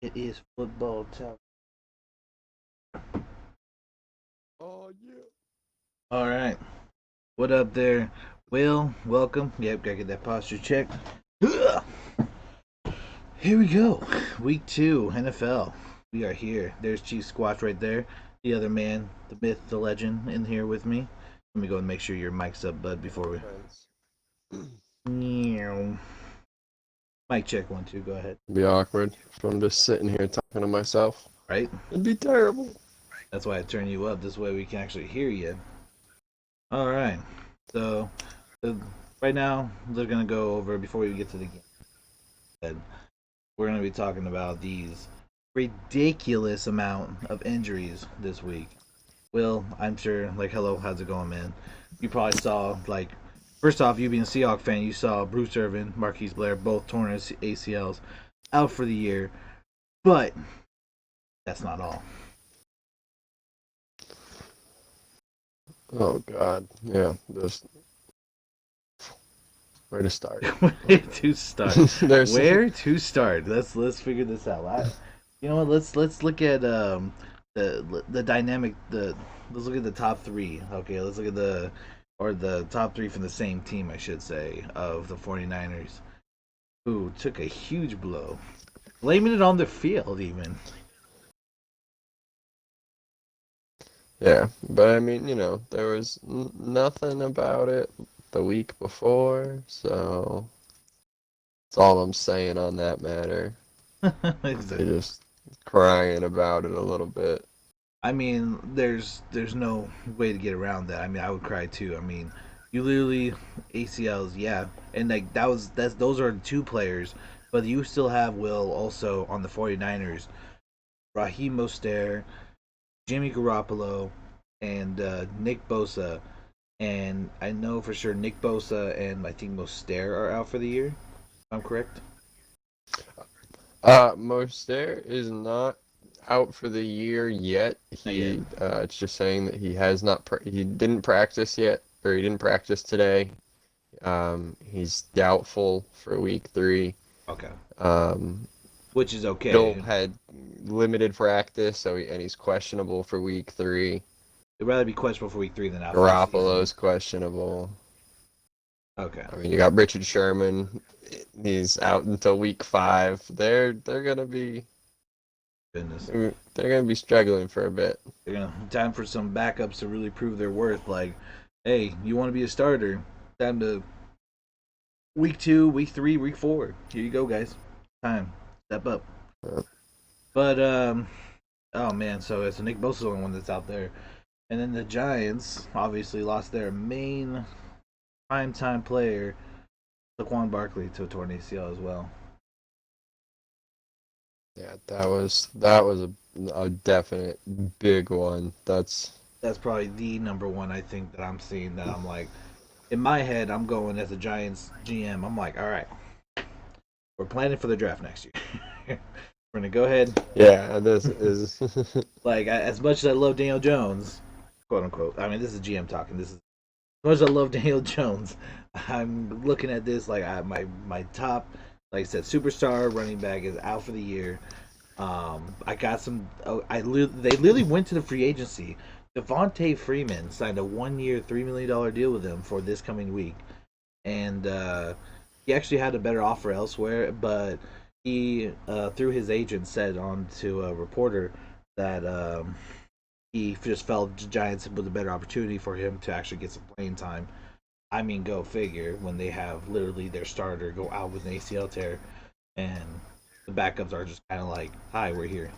It is football time. Oh yeah. All right. What up there? Will, welcome. Yep, gotta get that posture checked. Here we go. Week 2, NFL. We are here. There's Chief Squatch right there. The other man, the myth, the legend, in here with me. Let me go and make sure your mic's up, bud, before we. Depends. Meow. Mic check 1, 2. Go ahead. It'd be awkward if I'm just sitting here talking to myself. Right? It'd be terrible. That's why I turn you up. This way we can actually hear you. All right. So, uh, right now, they're going to go over, before we get to the game, we're going to be talking about these ridiculous amount of injuries this week. Will, I'm sure, like, hello, how's it going, man? You probably saw, like, first off, you being a Seahawks fan, you saw Bruce Irvin, Marquise Blair, both torn ACLs out for the year. But that's not all. Oh God. Yeah. Just where to start? Where to start? There's. Where to start? Let's figure this out. You know what? Let's look at the dynamic. Let's look at the top three. Okay, let's look at the top three from the same team, I should say, of the 49ers, who took a huge blow, blaming it on the field even. Yeah, but I mean, there was nothing about it the week before, so that's all I'm saying on that matter. They Exactly. just crying about it a little bit. I mean, there's no way to get around that. I mean, I would cry too. I mean, you literally ACLs, yeah, and like that's those are two players, but you still have Will also on the 49ers, Raheem Mostert, Jimmy Garoppolo, and Nick Bosa. And I know for sure Nick Bosa and I think Mostert are out for the year. If I'm correct. Moster is not out for the year yet. Not yet. It's just saying that he has not, he didn't practice yet, or he didn't practice today. He's doubtful for week 3. Okay. Um, Which is Bill okay. had limited practice, and he's questionable for week 3. I'd rather be questionable for week 3 than out for the season. Garoppolo's questionable. Okay. I mean, you got Richard Sherman. He's out until week 5. They're gonna be Goodness. they're gonna be struggling for a bit. They're gonna time for some backups to really prove their worth. Like, hey, you want to be a starter? Time to week 2, week 3, week 4. Here you go, guys. Time step up. Uh, But oh man, so Nick Bosa's the only one that's out there, and then the Giants obviously lost their main primetime player, Saquon Barkley, to a torn ACL as well. Yeah, that was a definite big one. That's probably the number one I think that I'm seeing that I'm like in my head I'm going as a Giants GM. I'm like, all right, we're planning for the draft next year. We're gonna go ahead. yeah, this is Like as much as I love Daniel Jones, quote unquote. I mean, this is GM talking. This is as much as I love Daniel Jones. I'm looking at this like my top, like I said, superstar running back is out for the year. I got some. Oh, they literally went to the free agency. Devontae Freeman signed a 1 year, $3 million deal with him for this coming week, and he actually had a better offer elsewhere. But he, through his agent, said on to a reporter that he just felt the Giants was a better opportunity for him to actually get some playing time. I mean, go figure when they have literally their starter go out with an ACL tear, and the backups are just kind of like, "Hi, we're here."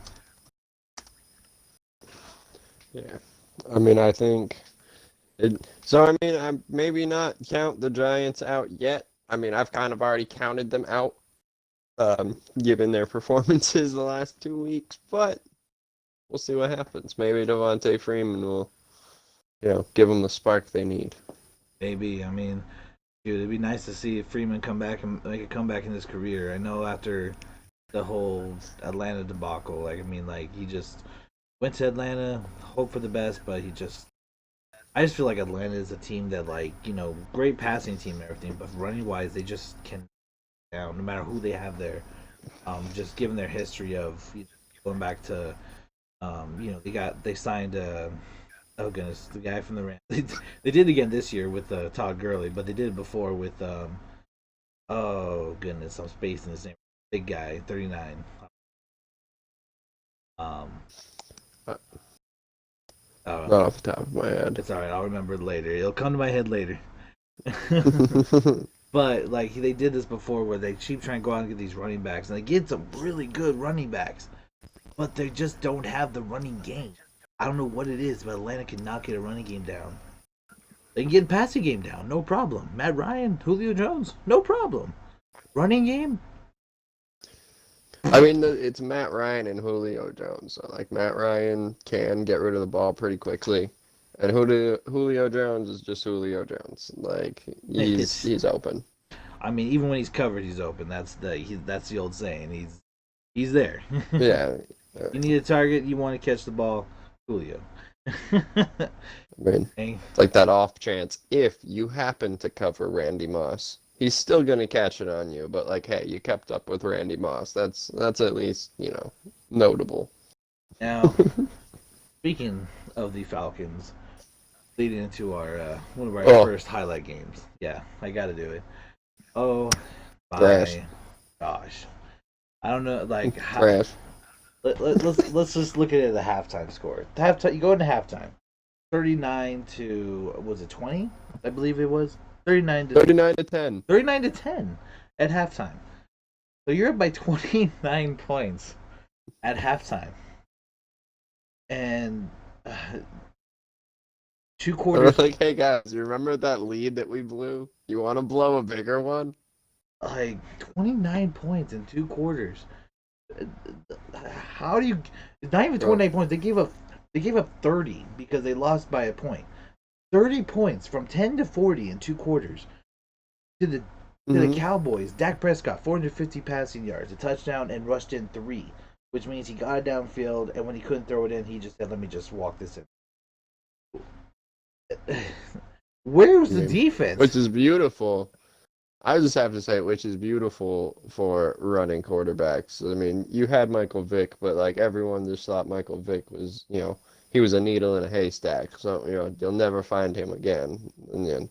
yeah. I mean, I think so. I mean, I maybe not count the Giants out yet. I mean, I've kind of already counted them out, given their performances the last 2 weeks. But we'll see what happens. Maybe Devontae Freeman will, give them the spark they need. Maybe. I mean, dude, it'd be nice to see Freeman come back and make a comeback in his career. I know after the whole Atlanta debacle, like I mean, like he just went to Atlanta, hope for the best, but he just. I just feel like Atlanta is a team that, like, great passing team and everything, but running wise, they just can down no matter who they have there. Just given their history of going back to, they signed oh goodness, the guy from the Rams. They did it again this year with Todd Gurley, but they did it before with oh goodness, I'm spacing his name. Big guy, 39. Um, Uh, oh, Not off the top of my head. it's all right. I'll remember it later. It'll come to my head later. But like they did this before, where they keep trying to go out and get these running backs, and they get some really good running backs, but they just don't have the running game. I don't know what it is, but Atlanta cannot get a running game down. They can get a passing game down, no problem. Matt Ryan, Julio Jones, no problem. Running game, I mean, it's Matt Ryan and Julio Jones. So, like, Matt Ryan can get rid of the ball pretty quickly, and Julio Jones is just Julio Jones. Like, it's. he's open. I mean, even when he's covered, he's open. That's the old saying. He's there. Yeah. You need a target. You want to catch the ball, Julio. I mean, it's like that off chance if you happen to cover Randy Moss, he's still gonna catch it on you. But like, hey, you kept up with Randy Moss. That's at least notable. Now, speaking of the Falcons, leading into our one of our first highlight games. Yeah, I got to do it. Oh Trash. my gosh, I don't know. Like, Trash. let's just look at it the halftime score. The halftime, you go into halftime, 39 to was it 20? I believe it was 39 to 10. 39 to 10 at halftime. So you're up by 29 points at halftime, and two They're quarters, like, hey guys, you remember that lead that we blew? You want to blow a bigger one? like 29 points in two quarters. How do you? It's not even 29 points. They gave up 30 because they lost by a point. 30 points from 10 to 40 in two quarters to the Cowboys. Dak Prescott 450 passing yards, a touchdown, and rushed in three, which means he got it downfield. And when he couldn't throw it in, he just said, "Let me just walk this in." Where's the defense? Which is beautiful. I just have to say, which is beautiful for running quarterbacks. I mean, you had Michael Vick, but like everyone just thought Michael Vick was, he was a needle in a haystack. So, you'll never find him again. And then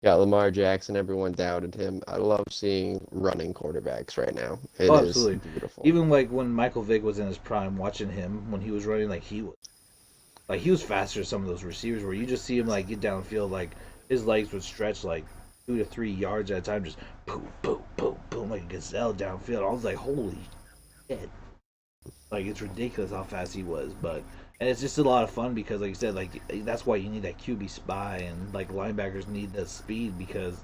got Lamar Jackson. Everyone doubted him. I love seeing running quarterbacks right now. It is absolutely beautiful. Even like when Michael Vick was in his prime, watching him when he was running, like he was faster than some of those receivers where you just see him like get downfield, like his legs would stretch like 2 to 3 yards at a time, just boom, boom, boom, boom, like a gazelle downfield. I was like, holy shit! Like it's ridiculous how fast he was, but and it's just a lot of fun because, like you said, like that's why you need that QB spy and like linebackers need that speed because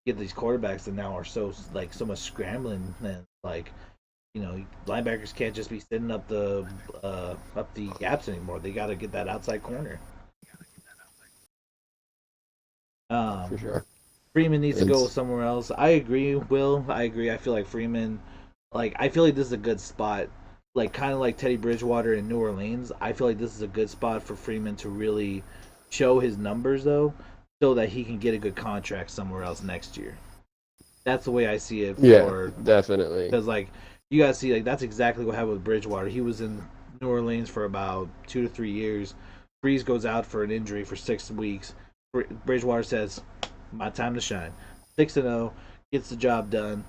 you get these quarterbacks that now are so much scrambling and like linebackers can't just be sitting up the gaps anymore. They got to get that outside corner. For sure. Freeman needs to go somewhere else. I agree, Will. I agree. I feel like Freeman, I feel like this is a good spot. Like, kind of like Teddy Bridgewater in New Orleans. I feel like this is a good spot for Freeman to really show his numbers, though, so that he can get a good contract somewhere else next year. That's the way I see it. Yeah, definitely. Because, like, you gotta see, like, that's exactly what happened with Bridgewater. He was in New Orleans for about 2 to 3 years. Breeze goes out for an injury for 6 weeks. Bridgewater says, "My time to shine." 6-0, gets the job done.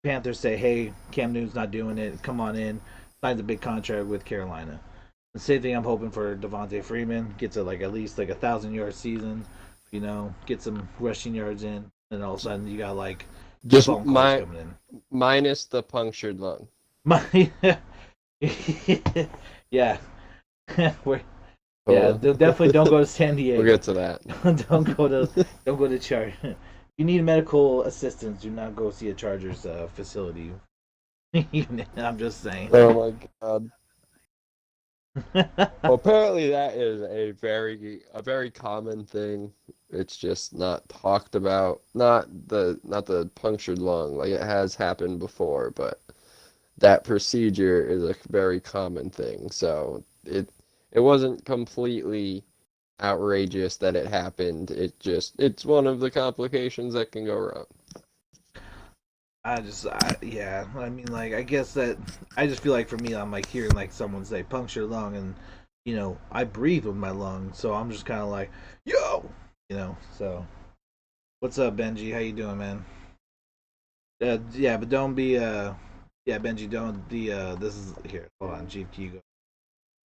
Panthers say, "Hey, Cam Newton's not doing it. Come on in." Signs a big contract with Carolina. The same thing I'm hoping for Devontae Freeman. Gets at least like 1,000 yard season. Get some rushing yards in, and all of a sudden you got like just phone calls coming in. Minus the punctured lung. Yeah. Yeah, definitely don't go to San Diego. We'll get to that. don't go to Chargers. You need medical assistance. Do not go see a Chargers facility. I'm just saying. Oh my god. Well, apparently that is a very common thing. It's just not talked about. Not the punctured lung. Like it has happened before, but that procedure is a very common thing. So it wasn't completely outrageous that it happened. It's one of the complications that can go wrong. yeah. I mean, like, I guess that I just feel like for me, I'm like hearing like someone say puncture lung, and I breathe with my lungs, so I'm just kind of like, yo, So, what's up, Benji? How you doing, man? Yeah, but don't be yeah, Benji, don't the this is here. Hold on, Chief, can you go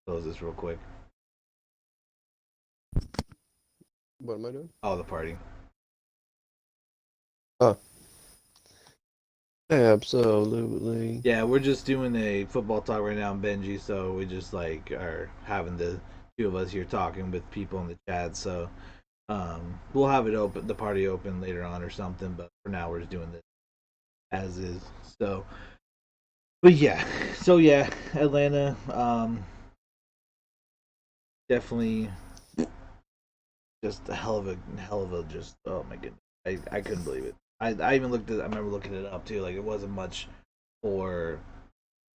close this real quick? What am I doing? Oh, the party. Oh, absolutely. Yeah, we're just doing a football talk right now, Benji. So we just like are having the two of us here talking with people in the chat. So we'll have it open, the party open later on or something. But for now, we're just doing this as is. So, but yeah, so yeah, Atlanta, definitely just a hell of a just. Oh my goodness, I couldn't believe it. I even looked at. I remember looking it up too. Like it wasn't much for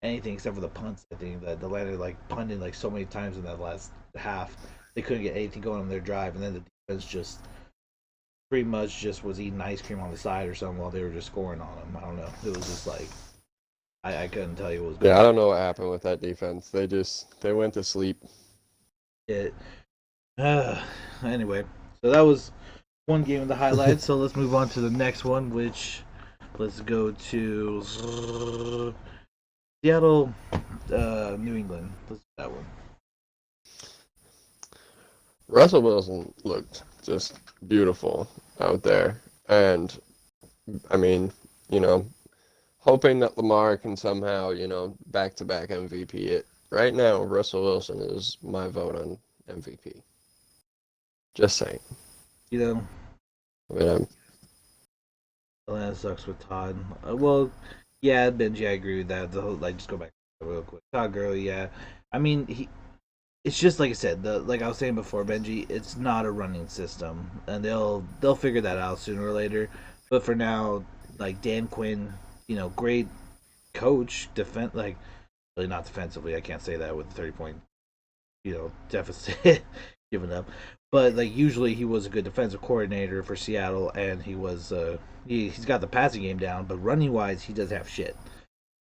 anything except for the punts. I think that the Atlanta like punted like so many times in that last half, they couldn't get anything going on their drive, and then the defense just pretty much just was eating ice cream on the side or something while they were just scoring on them. I don't know. It was just like I couldn't tell you what was going Yeah, I on. don't know what happened with that defense. They went to sleep. It anyway, so that was one game of the highlights. So let's move on to the next one, which let's go to Seattle, New England. Let's do that one. Russell Wilson looked just beautiful out there. And I mean, you know, hoping that Lamar can somehow, back to back MVP it. Right now, Russell Wilson is my vote on MVP. Just saying. You know, I mean, Atlanta sucks with Todd. Well, yeah, Benji, I agree with that. The whole like, just go back real quick. Todd Gurley, yeah. I mean, it's just like I said. Like I was saying before, Benji, it's not a running system, and they'll figure that out sooner or later. But for now, like Dan Quinn, great coach, like really not defensively. I can't say that with a 30 point deficit given up. But like usually he was a good defensive coordinator for Seattle, and he's got the passing game down, but running wise he does have shit.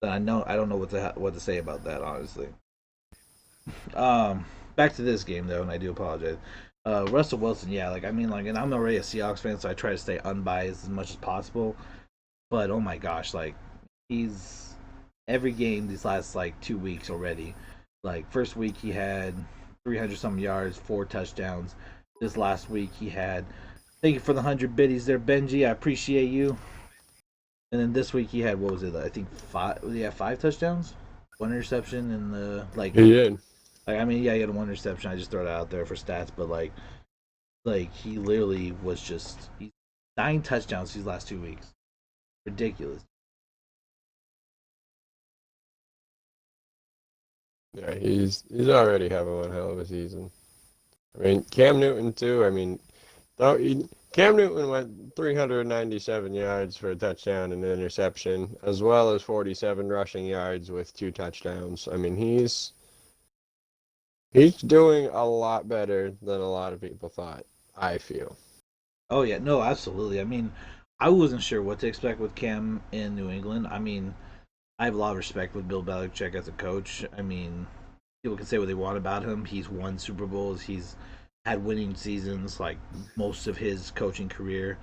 And I don't know what to say about that honestly. Um, Back to this game though, and I do apologize. Russell Wilson, yeah, like I mean, like, and I'm already a Seahawks fan, so I try to stay unbiased as much as possible. But oh my gosh, like he's every game these last like 2 weeks already. Like first week he had 300 some yards, 4 touchdowns. This last week he had. Thank you for the 100 biddies there, Benji. I appreciate you. And then this week he had what was it? I think five. Yeah, 5 touchdowns, one interception, and the he did. like. I mean, yeah, he had one interception. I just throw it out there for stats, but like he literally was just 9 touchdowns these last 2 weeks. Ridiculous. Yeah, he's already having one hell of a season. I mean, Cam Newton too. I mean, Cam Newton went 397 yards for a touchdown and an interception, as well as 47 rushing yards with 2 touchdowns. I mean, he's doing a lot better than a lot of people thought, I feel. Oh yeah, no, absolutely. I mean, I wasn't sure what to expect with Cam in New England. I mean, I have a lot of respect with Bill Belichick as a coach. I mean, people can say what they want about him. He's won Super Bowls. He's had winning seasons like most of his coaching career.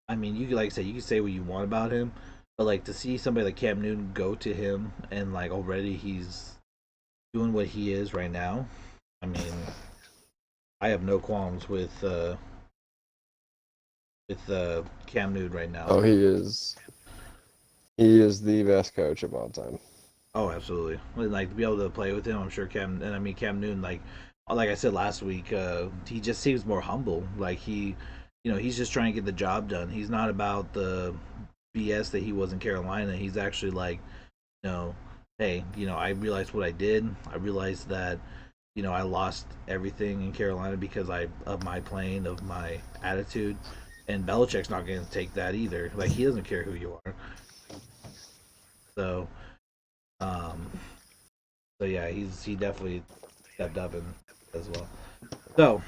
I mean, you like I said, you can say what you want about him, but like to see somebody like Cam Newton go to him and like already he's doing what he is right now. I mean, I have no qualms with Cam Newton right now. Oh, he is the best coach of all time. Oh, absolutely. Like to be able to play with him, I'm sure Cam Newton, like I said last week, he just seems more humble. Like he's just trying to get the job done. He's not about the BS that he was in Carolina. He's actually like, you know, hey, I realized what I did. I realized that, I lost everything in Carolina because of my playing, of my attitude. And Belichick's not going to take that either. Like he doesn't care who you are. So, um, so yeah, he definitely stepped up and as well. So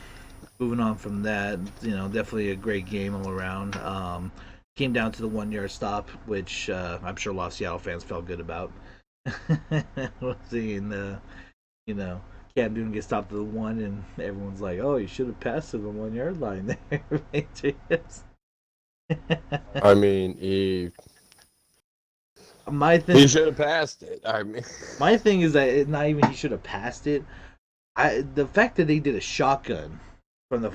moving on from that, definitely a great game all around. Came down to the 1 yard stop, which I'm sure a lot of Seattle fans felt good about. Seeing you know, Cam Newton get stopped at the one, and everyone's like, "Oh, you should have passed to the 1 yard line there, Patriots." I mean, my he thing, should have passed it. I mean, my thing is that it, not even he should have passed it. The fact that they did a shotgun from the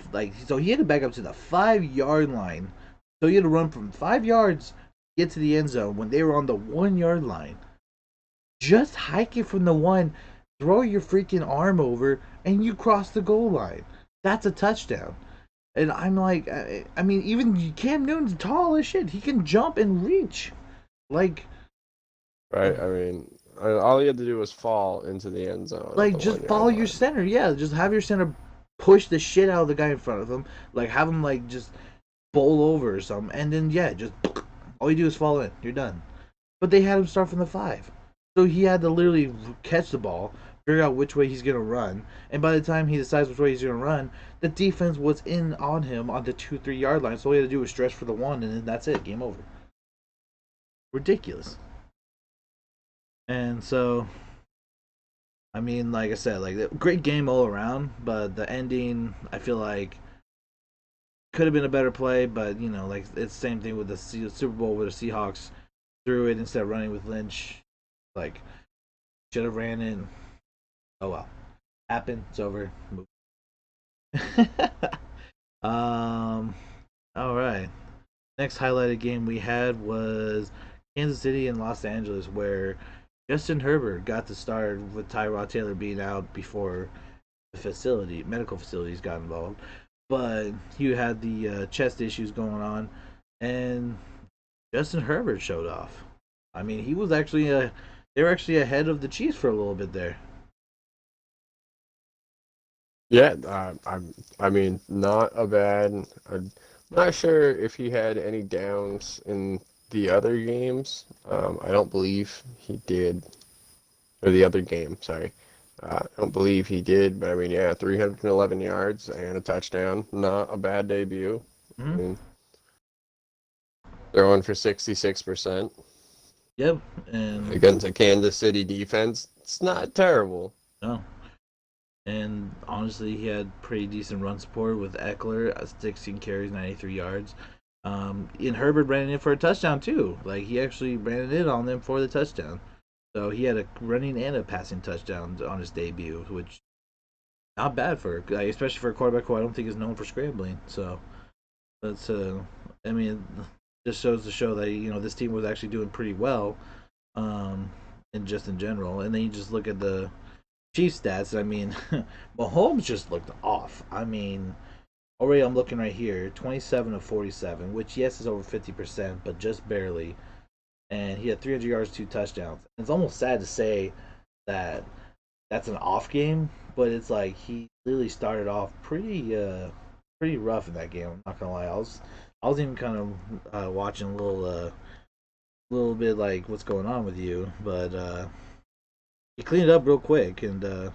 so he had to back up to the 5 yard line, so he had to run from 5 yards to get to the end zone when they were on the 1 yard line. Just hike it from the one, throw your freaking arm over, and you cross the goal line. That's a touchdown. And I'm like, I mean, even Cam Newton's tall as shit. He can jump and reach. Like, right? I mean, all he had to do was fall into the end zone at the just one follow yard your line. center. Yeah, just have your center push the shit out of the guy in front of him. Like, have him like just bowl over or something, and then yeah, just all you do is fall in. You're done. But they had him start from the 5, so he had to literally catch the ball, figure out which way he's gonna run, and by the time he decides which way he's gonna run, the defense was in on him on the 2-3 yard line. So all he had to do was stretch for the one, and then that's it. Game over. Ridiculous. And so, I mean, like I said, like great game all around, but the ending, I feel like could have been a better play. But like it's the same thing with the Super Bowl where the Seahawks threw it instead of running with Lynch. Like should have ran in. Oh well, happened. It's over. um. All right. Next highlighted game we had was Kansas City and Los Angeles, where Justin Herbert got to start with Tyrod Taylor being out before the medical facilities got involved. But he had the chest issues going on, and Justin Herbert showed off. I mean, he was actually they were actually ahead of the Chiefs for a little bit there. Yeah, I mean, not a bad. I'm not sure if he had any downs in the other games. I don't believe he did, or the other game. Sorry, I don't believe he did. But I mean, yeah, 311 yards and a touchdown. Not a bad debut. I Mm-hmm. mean, throwing for 66% Yep, and against a Kansas City defense. It's not terrible. no, and honestly, he had pretty decent run support with Eckler, 16 carries, 93 yards. And Herbert ran it in for a touchdown too. Like he actually ran it in on them for the touchdown. So he had a running and a passing touchdown on his debut, which not bad for especially for a quarterback who I don't think is known for scrambling. So that's I mean, just shows to show that this team was actually doing pretty well, um, and just in general. And then you just look at the Chiefs stats. I mean, Mahomes just looked off. I mean, already I'm looking right here, 27 of 47, which yes is over 50%, but just barely. And he had 300 yards, 2 touchdowns. It's almost sad to say that that's an off game, but it's like he literally started off pretty rough in that game. I'm not gonna lie. I was even kind of watching a little bit like what's going on with you, but he cleaned it up real quick, and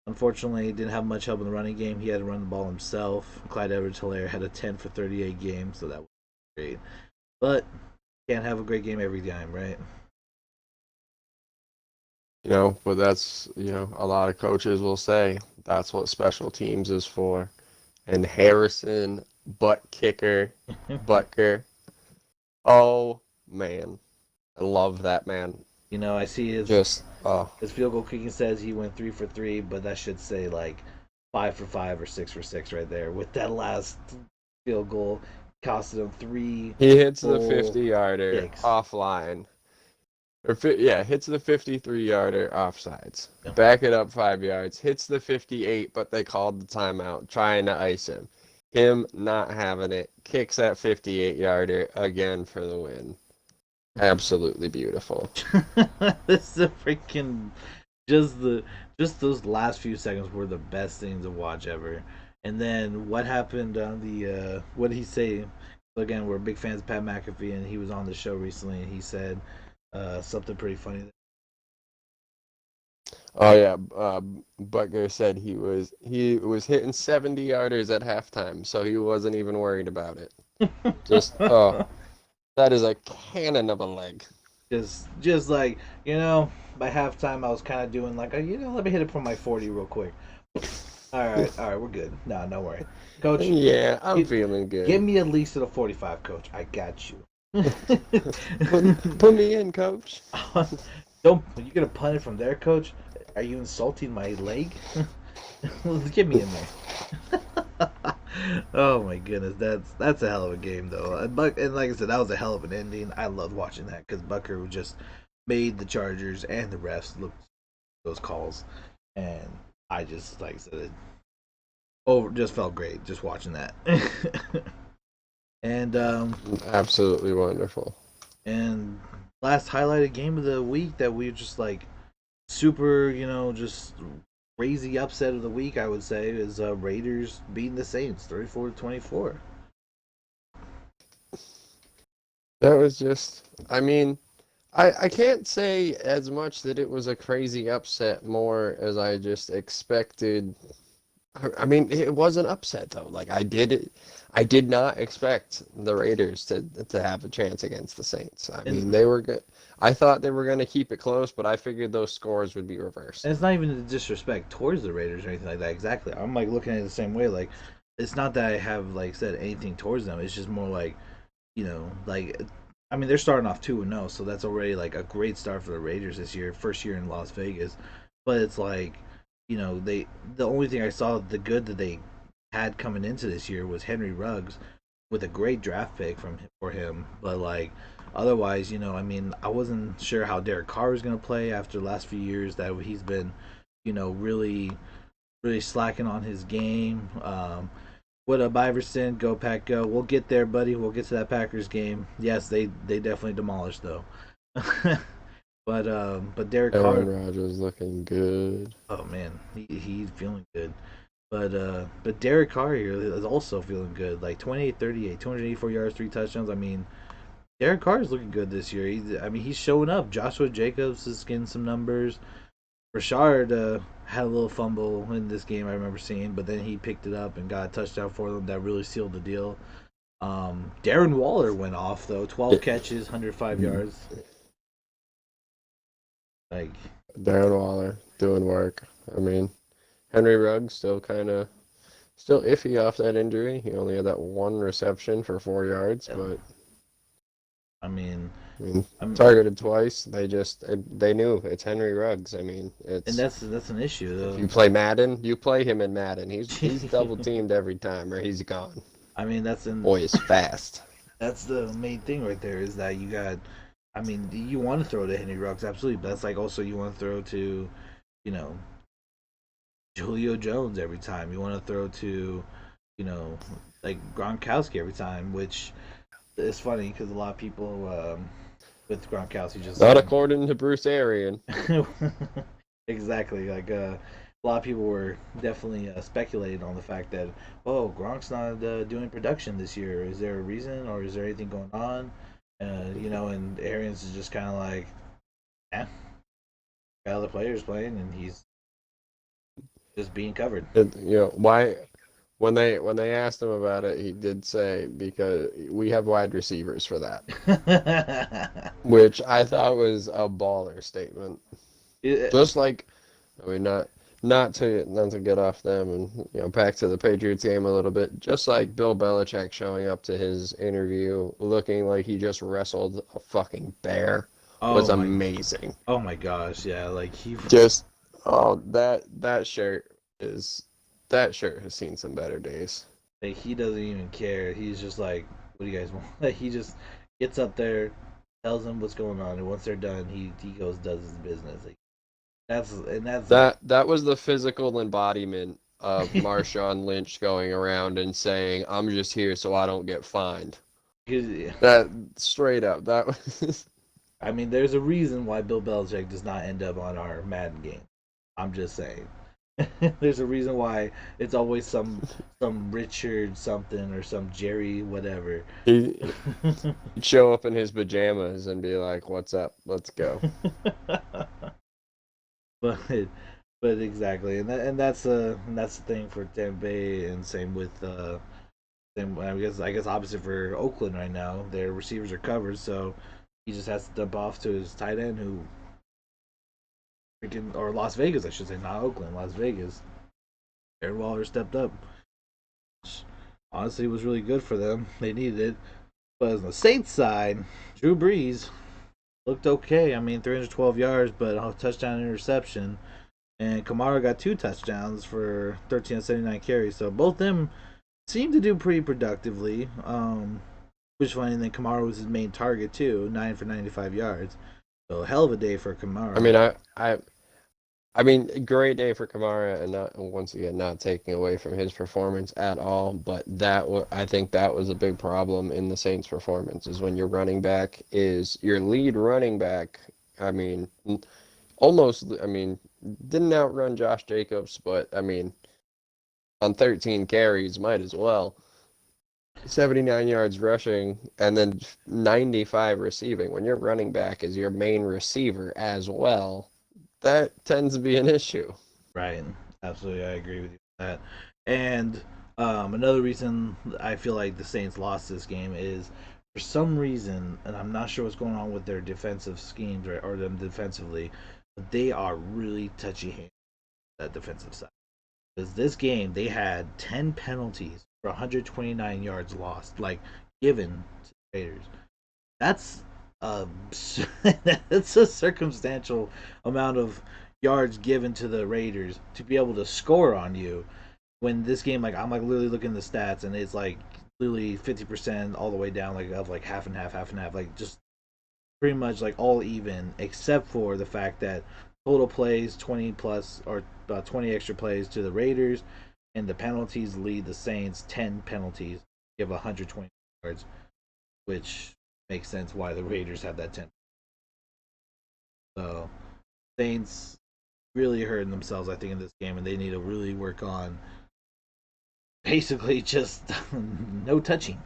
unfortunately didn't have much help in the running game. He had to run the ball himself. Clyde Edwards-Helaire had a 10 for 38 game, so that was great. But can't have a great game every time, right? But that's, a lot of coaches will say that's what special teams is for. And Harrison, butt kicker, Butker. Oh, man. I love that man. I see Just, his field goal kicking says he went 3 for 3, but that should say like 5 for 5 or 6 for 6 right there. With that last field goal, costed him three he hits the full 50-yarder kicks. offline. Yeah, hits the 53-yarder offsides. Yeah. Back it up 5 yards. Hits the 58, but they called the timeout, trying to ice him. Him not having it. Kicks that 58-yarder again for the win. Absolutely beautiful. This is a freaking just the just those last few seconds were the best things to watch ever. And then what happened on the what did he say? So again, we're big fans of Pat McAfee, and he was on the show recently, and he said something pretty funny. Oh yeah, Butker said he was hitting 70-yarders at halftime, so he wasn't even worried about it. Just That is a cannon of a leg. Just like by halftime I was kind of doing like, let me hit it from my 40 real quick. All right, we're good. No, don't worry, coach. Yeah, I'm Get, feeling get good. me at least to the 45, coach. I got you. Put me in, coach. Don't you gonna punt it from there, coach? Are you insulting my leg? Get me in there. Oh my goodness, that's a hell of a game though. And like I said, that was a hell of an ending. I loved watching that because Bucker just made the Chargers and the refs look those calls, and I just like I said, it over just felt great just watching that. and Absolutely wonderful. and last highlighted game of the week that we just like super, just crazy upset of the week, I would say, is Raiders beating the Saints 34-24. That was just, I mean, I can't say as much that it was a crazy upset, more as I just expected. I mean, it was an upset though. Like I did not expect the Raiders to have a chance against the Saints. I And mean, they were good. I thought they were going to keep it close, but I figured those scores would be and reversed. it's not even a disrespect towards the Raiders or anything like that. Exactly. I'm like looking at it the same way. Like, it's not that I have like said anything towards them. It's just more like, like I mean they're starting off 2-0, so that's already like a great start for the Raiders this year, first year in Las Vegas. But it's like, they the only thing I saw the good that they had coming into this year was Henry Ruggs with a great draft pick for him. But like otherwise, I mean, I wasn't sure how Derek Carr was going to play after the last few years that he's been, really slacking on his game. What up, Iverson? Go Pack, go! We'll get there, buddy. We'll get to that Packers game. Yes, they definitely demolished though. But Derek Aaron Carr, Rodgers looking good. oh man, he's feeling good. But Derek Carr here is also feeling good. Like 28, 38, 284 yards, 3 touchdowns. I mean, Derek Carr is looking good this year. I mean, he's showing up. Joshua Jacobs is getting some numbers. Rashard had a little fumble in this game I remember seeing, but then he picked it up and got a touchdown for them that really sealed the deal. Darren Waller went off though, 12 catches, 105 yards. Like, Darren Waller doing work. I mean, Henry Ruggs still iffy off that injury. He only had that one reception for 4 yards, but I mean, I mean, I'm, targeted twice. They knew it's Henry Ruggs. I mean, and it's that's an issue if though. you play Madden, you play him in Madden. He's double teamed every time or he's gone. I mean, Boy is fast. that's the main thing right there is that you got. I mean, you want to throw to Henry Ruggs, absolutely, but that's like also you want to throw to, you know, Julio Jones every time. You want to throw to, you know, like Gronkowski every time, which is funny because a lot of people with Gronkowski just Not according to Bruce Arian. exactly like a lot of people were definitely speculating on the fact that Gronk's not doing production this year. Is there a reason or is there anything going on? And Arians is just kind of like, eh, got other players playing and he's just being covered. Why when they asked him about it, he did say because we have wide receivers for that, which I thought was a baller statement. It, Just like, I mean, not to get off them and back to the Patriots game a little bit. Just like Bill Belichick showing up to his interview looking like he just wrestled a fucking bear was oh my amazing. oh my gosh, yeah, like he Just that shirt is that shirt has seen some better days. like he doesn't even care. He's just like, what do you guys want? Like he just gets up there, tells them what's going on, and once they're done, he goes does his business. Like that's That was the physical embodiment of Marshawn Lynch going around and saying, "I'm just here so I don't get fined." That straight up. That was I mean, there's a reason why Bill Belichick does not end up on our Madden game. I'm just saying. There's a reason why it's always some Richard something or some Jerry whatever. he'd show up in his pajamas and be like, "What's up? Let's go." but but exactly, and that's the thing for Tampa Bay, and same with Same, I guess opposite for Oakland right now. Their receivers are covered, so he just has to dump off to his tight end who freaking or Las Vegas, I should say, not Oakland, Las Vegas. Aaron Waller stepped up. Honestly, was really good for them. They needed it. But on the Saints side, Drew Brees looked okay. I mean, 312 yards, but a touchdown interception. And Kamara got 2 touchdowns for 13 of 79 carries. So both them seemed to do pretty productively. Which funny, and then Kamara was his main target too, 9 for 95 yards. So hell of a day for I Kamara. mean, I mean, great day for Kamara, and not once again not taking away from his performance at all. But I think that was a big problem in the Saints' performance is when your running back is your lead running back. I mean, almost. I mean, didn't outrun Josh Jacobs, but I mean, on 13 carries, might as well. 79 yards rushing and then 95 receiving. When your running back is your main receiver as well, that tends to be an issue. Right. Absolutely, I agree with you on that. And another reason I feel like the Saints lost this game is for some reason, and I'm not sure what's going on with their defensive schemes or them defensively, but they are really touchy handed that defensive side. Because this game, they had 10 penalties for 129 yards lost, like given to the Raiders. That's a that's a circumstantial amount of yards given to the Raiders to be able to score on you. When this game, like I'm like literally looking at the stats, and it's like literally 50% all the way down, like of like half and half, like just pretty much like all even, except for the fact that total plays 20 plus or 20 extra plays to the Raiders, and the penalties lead the Saints 10 penalties, give 120 yards, which makes sense why the Raiders have that 10. So Saints really hurting themselves, I think, in this game, and they need to really work on basically just no touching.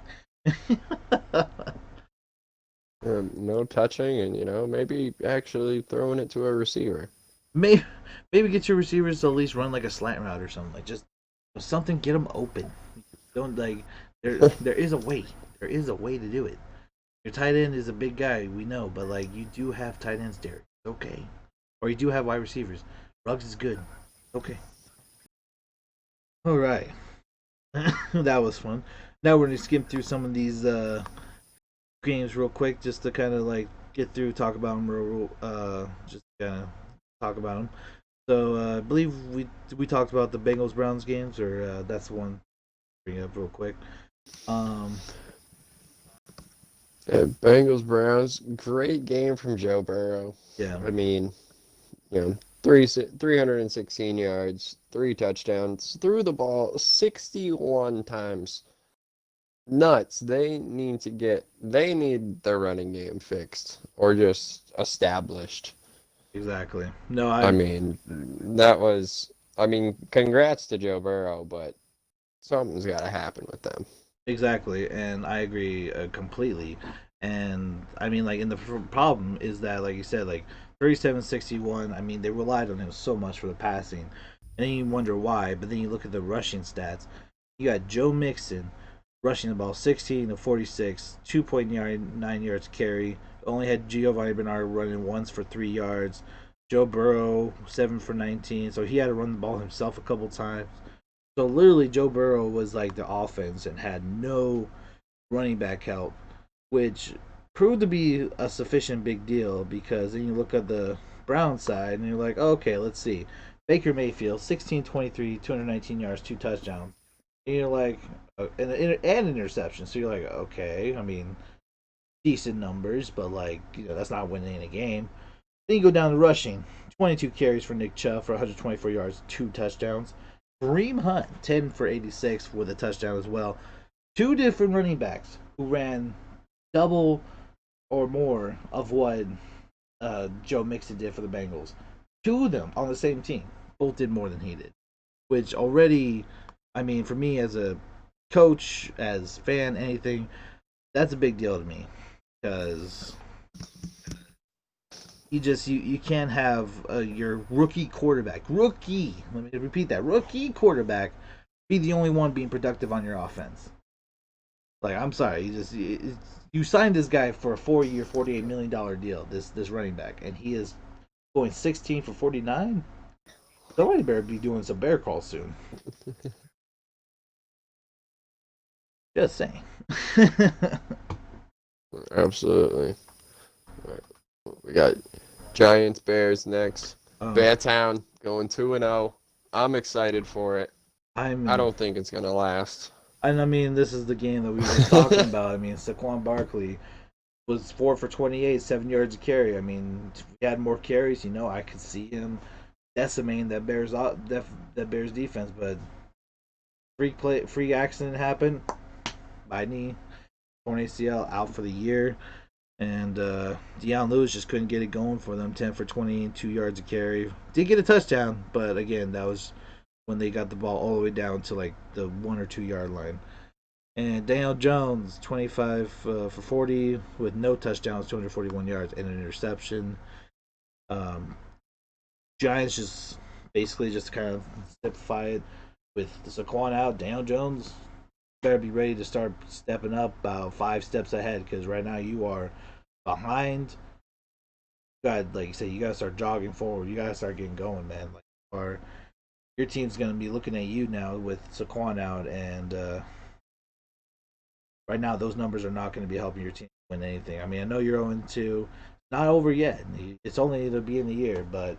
No touching, and maybe actually throwing it to a receiver. maybe maybe get your receivers to at least run like a slant route or something, like just something, get them open. Don't like there is a way. There is a way to do it. Your tight end is a big guy, we know, but like you do have tight ends, Derek. Okay, or you do have wide receivers. Ruggs is good. Okay. All right. That was fun. Now we're gonna skim through some of these games real quick, just to kind of like get through, talk about them just kind of talk about them. So I believe we talked about the Bengals Browns games, or that's the one. Bring up real quick. Um, Bengals Browns, great game from Joe Burrow. yeah, I mean, 316 yards, 3 touchdowns, threw the ball 61 times. Nuts. They need their running game fixed or just established. exactly. No, I mean, congrats to Joe Burrow, but something's got to happen with them. exactly, and I agree completely. And I mean, like, and the problem is that, like you said, like 37-61. I mean, they relied on him so much for the passing, and then you wonder why. But then you look at the rushing stats. You got Joe Mixon rushing the ball 16 to 46, 2.9 yards carry. Only had Giovanni Bernard running once for 3 yards. Joe Burrow 7 for 19, so he had to run the ball himself a couple times. So literally, Joe Burrow was like the offense and had no running back help, which proved to be a sufficient big deal, because then you look at the Brown side and you're like, oh, okay, let's see. Baker Mayfield, 16-23, 219 yards, 2 touchdowns. And you're like, and interception. So you're like, okay, I mean, decent numbers, but like, that's not winning a game. Then you go down to rushing. 22 carries for Nick Chubb for 124 yards, 2 touchdowns. Kareem Hunt, 10 for 86 with a touchdown as well. Two different running backs who ran double or more of what Joe Mixon did for the Bengals. Two of them on the same team. Both did more than he did. Which already, I mean, for me as a coach, as fan, anything, that's a big deal to me. Because you can't have your rookie quarterback, let me repeat that, rookie quarterback, be the only one being productive on your offense. Like, I'm sorry, you signed this guy for a 4 year, $48 million deal. This running back, and he is going 16 for 49. Somebody better be doing some bear calls soon. Just saying. Absolutely. All right. We got Giants Bears next. um, Beartown going 2-0. I'm excited for it. I I'm don't think it's gonna last. and I mean, this is the game that we were just talking about. I mean, Saquon Barkley was 4 for 28, 7 yards a carry. I mean, if we had more carries, I could see him decimating that Bears defense. But freak accident happened. By knee, torn ACL, out for the year. And Deion Lewis just couldn't get it going for them. 10 for 20, 2 yards a carry. Did get a touchdown, but again, that was when they got the ball all the way down to like the 1 or 2 yard line. And Daniel Jones, 25 for 40 with no touchdowns, 241 yards, and an interception. Um, Giants just basically just kind of simplify it with the Saquon out. Daniel Jones better be ready to start stepping up about 5 steps ahead because right now you are behind. Like you said, you gotta start jogging forward. You gotta start getting going, man. Like, your team's gonna be looking at you now with Saquon out, and right now those numbers are not going to be helping your team win anything. I mean, I know you're 0-2, not over yet. It's only the beginning of the year, but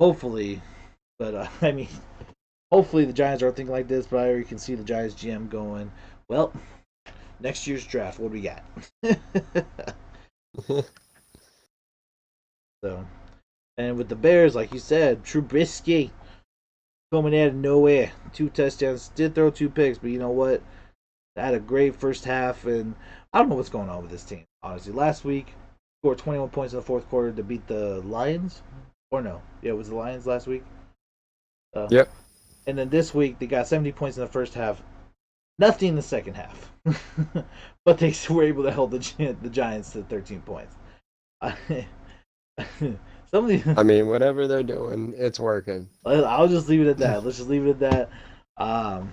hopefully, I mean, hopefully the Giants aren't thinking like this. But I already can see the Giants GM going, well, next year's draft, what do we got? So, and with the Bears, like you said, Trubisky coming out of nowhere, 2 touchdowns, did throw 2 picks, but you know what? Had a great first half, and I don't know what's going on with this team. Honestly, last week scored 21 points in the fourth quarter to beat the Lions, or no, yeah, it was the Lions last week. Uh, Yep. and then this week they got 70 points in the first half, nothing in the second half, but they were able to hold the Giants to 13 points. Somebody, I mean, whatever they're doing, it's working. I'll just leave it at that. Let's just leave it at that. Um,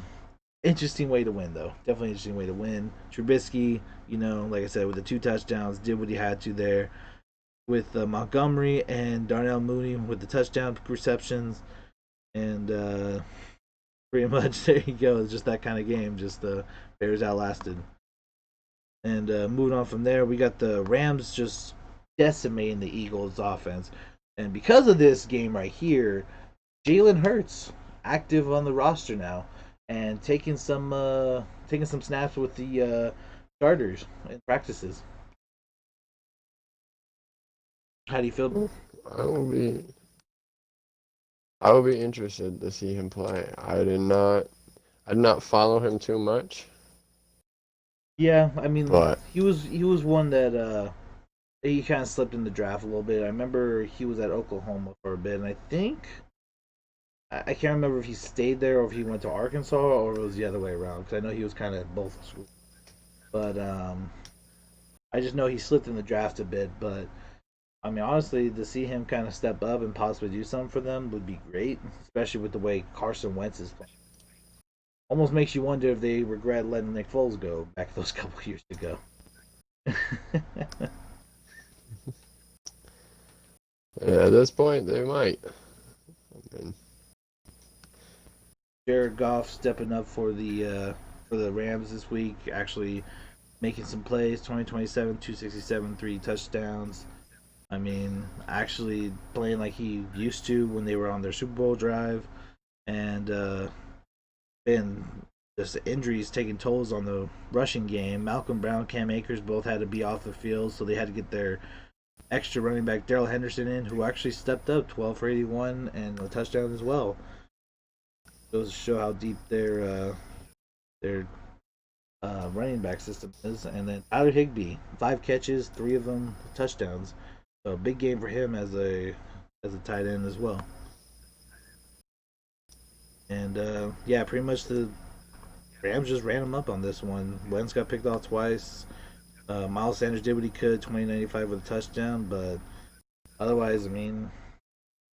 Interesting way to win, though. Definitely interesting way to win. Trubisky, like I said, with the 2 touchdowns, did what he had to there. With Montgomery and Darnell Mooney with the touchdown receptions, and pretty much there you go. It's just that kind of game. Just the Bears outlasted. And moving on from there, we got the Rams just decimating the Eagles' offense. And because of this game right here, Jalen Hurts active on the roster now and taking some snaps with the starters in practices. How do you feel? I will be. I will be interested to see him play. I did not follow him too much, Yeah, I mean but he was one that he kind of slipped in the draft a little bit. I remember he was at Oklahoma for a bit, and I think I can't remember if he stayed there or if he went to Arkansas or it was the other way around because I know he was kind of at both schools. But I just know he slipped in the draft a bit. But I mean, honestly, to see him kind of step up and possibly do something for them would be great, especially with the way Carson Wentz is playing. Almost makes you wonder if they regret letting Nick Foles go back those couple years ago. yeah, at this point they might. I mean, Jared Goff stepping up for the Rams this week, actually making some plays. 2027, 267, 3 touchdowns. I mean, actually playing like he used to when they were on their Super Bowl drive, and been just the injuries taking tolls on the rushing game. Malcolm Brown, Cam Akers both had to be off the field, so they had to get their extra running back Daryl Henderson in, who actually stepped up, 12 for 81 and a touchdown as well. Goes to show how deep their running back system is. And then Tyler Higbee, 5 catches, 3 of them touchdowns. So big game for him as a tight end as well. And yeah, pretty much the Rams just ran him up on this one. Wentz got picked off twice. Miles Sanders did what he could, 2095 with a touchdown, but otherwise, I mean,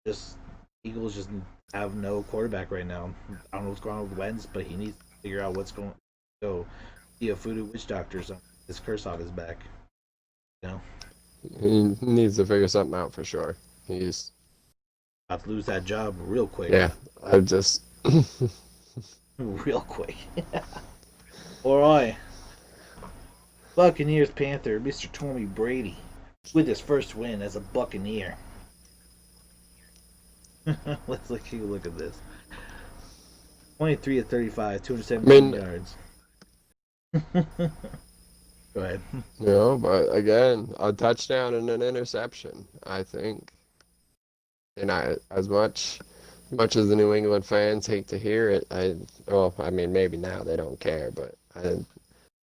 just Eagles just have no quarterback right now. I don't know what's going on with Wentz, but he needs to figure out what's going to go. Be a voodoo witch doctor or something. His curse off his back. You know, He needs to figure something out for sure. He's about to lose that job real quick. yeah. I just Real quick. All right. Buccaneers Panther, Mr. Tommy Brady, with his first win as a Buccaneer. Let's look at this. 23 of 35, I 217 mean, yards. Go ahead. but again, a touchdown and an interception. I think, and as much as the New England fans hate to hear it, I mean, maybe now they don't care, but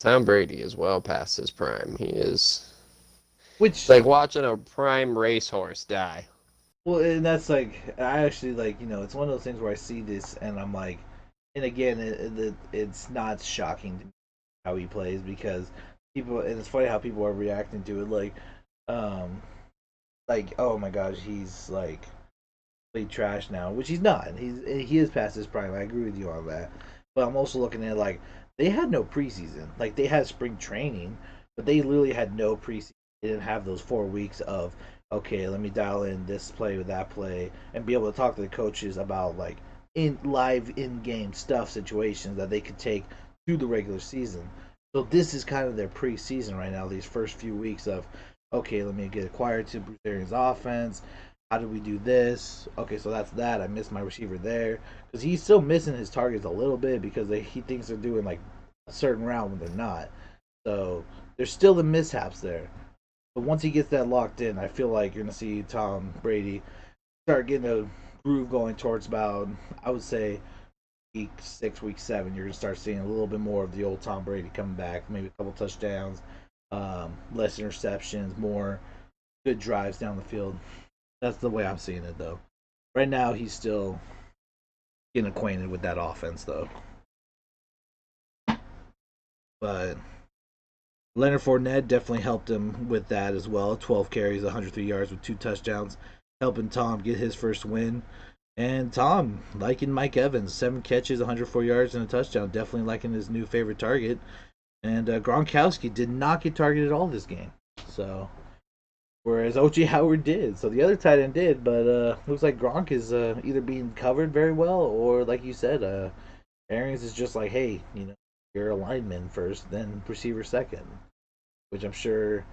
Tom Brady is well past his prime. He is. It's Which, like watching a prime racehorse die. well, and that's like, I actually like, it's one of those things where I see this and I'm like, and again, it's not shocking to me how he plays because people, and it's funny how people are reacting to it, um, oh my gosh, he's like complete trash now, which he's not. He is past his prime. I agree with you on that. But I'm also looking at like they had no preseason. Like they had spring training, but they literally had no preseason. They didn't have those 4 weeks of okay, let me dial in this play with that play and be able to talk to the coaches about like in live in game stuff situations that they could take through the regular season. So this is kind of their preseason right now. These first few weeks of okay, let me get acquired to Bruce Arians' offense. How did we do this? Okay, so that's that. I missed my receiver there because he's still missing his targets a little bit because he thinks they're doing like a certain route when they're not. So there's still the mishaps there. But once he gets that locked in, I feel like you're gonna see Tom Brady start getting a groove going towards about I would say week 6, week 7. You're gonna start seeing a little bit more of the old Tom Brady coming back. Maybe a couple touchdowns, less interceptions, more good drives down the field. That's the way I'm seeing it, though. Right now, he's still getting acquainted with that offense, though. But Leonard Fournette definitely helped him with that as well. 12 carries, 103 yards with 2 touchdowns, helping Tom get his first win. And Tom liking Mike Evans, 7 catches, 104 yards, and a touchdown. Definitely liking his new favorite target. And Gronkowski did not get targeted at all this game. So whereas OJ Howard did. So the other tight end did, but looks like Gronk is either being covered very well or, like you said, Arians is just like, hey, you're a lineman first, then receiver second, which I'm sure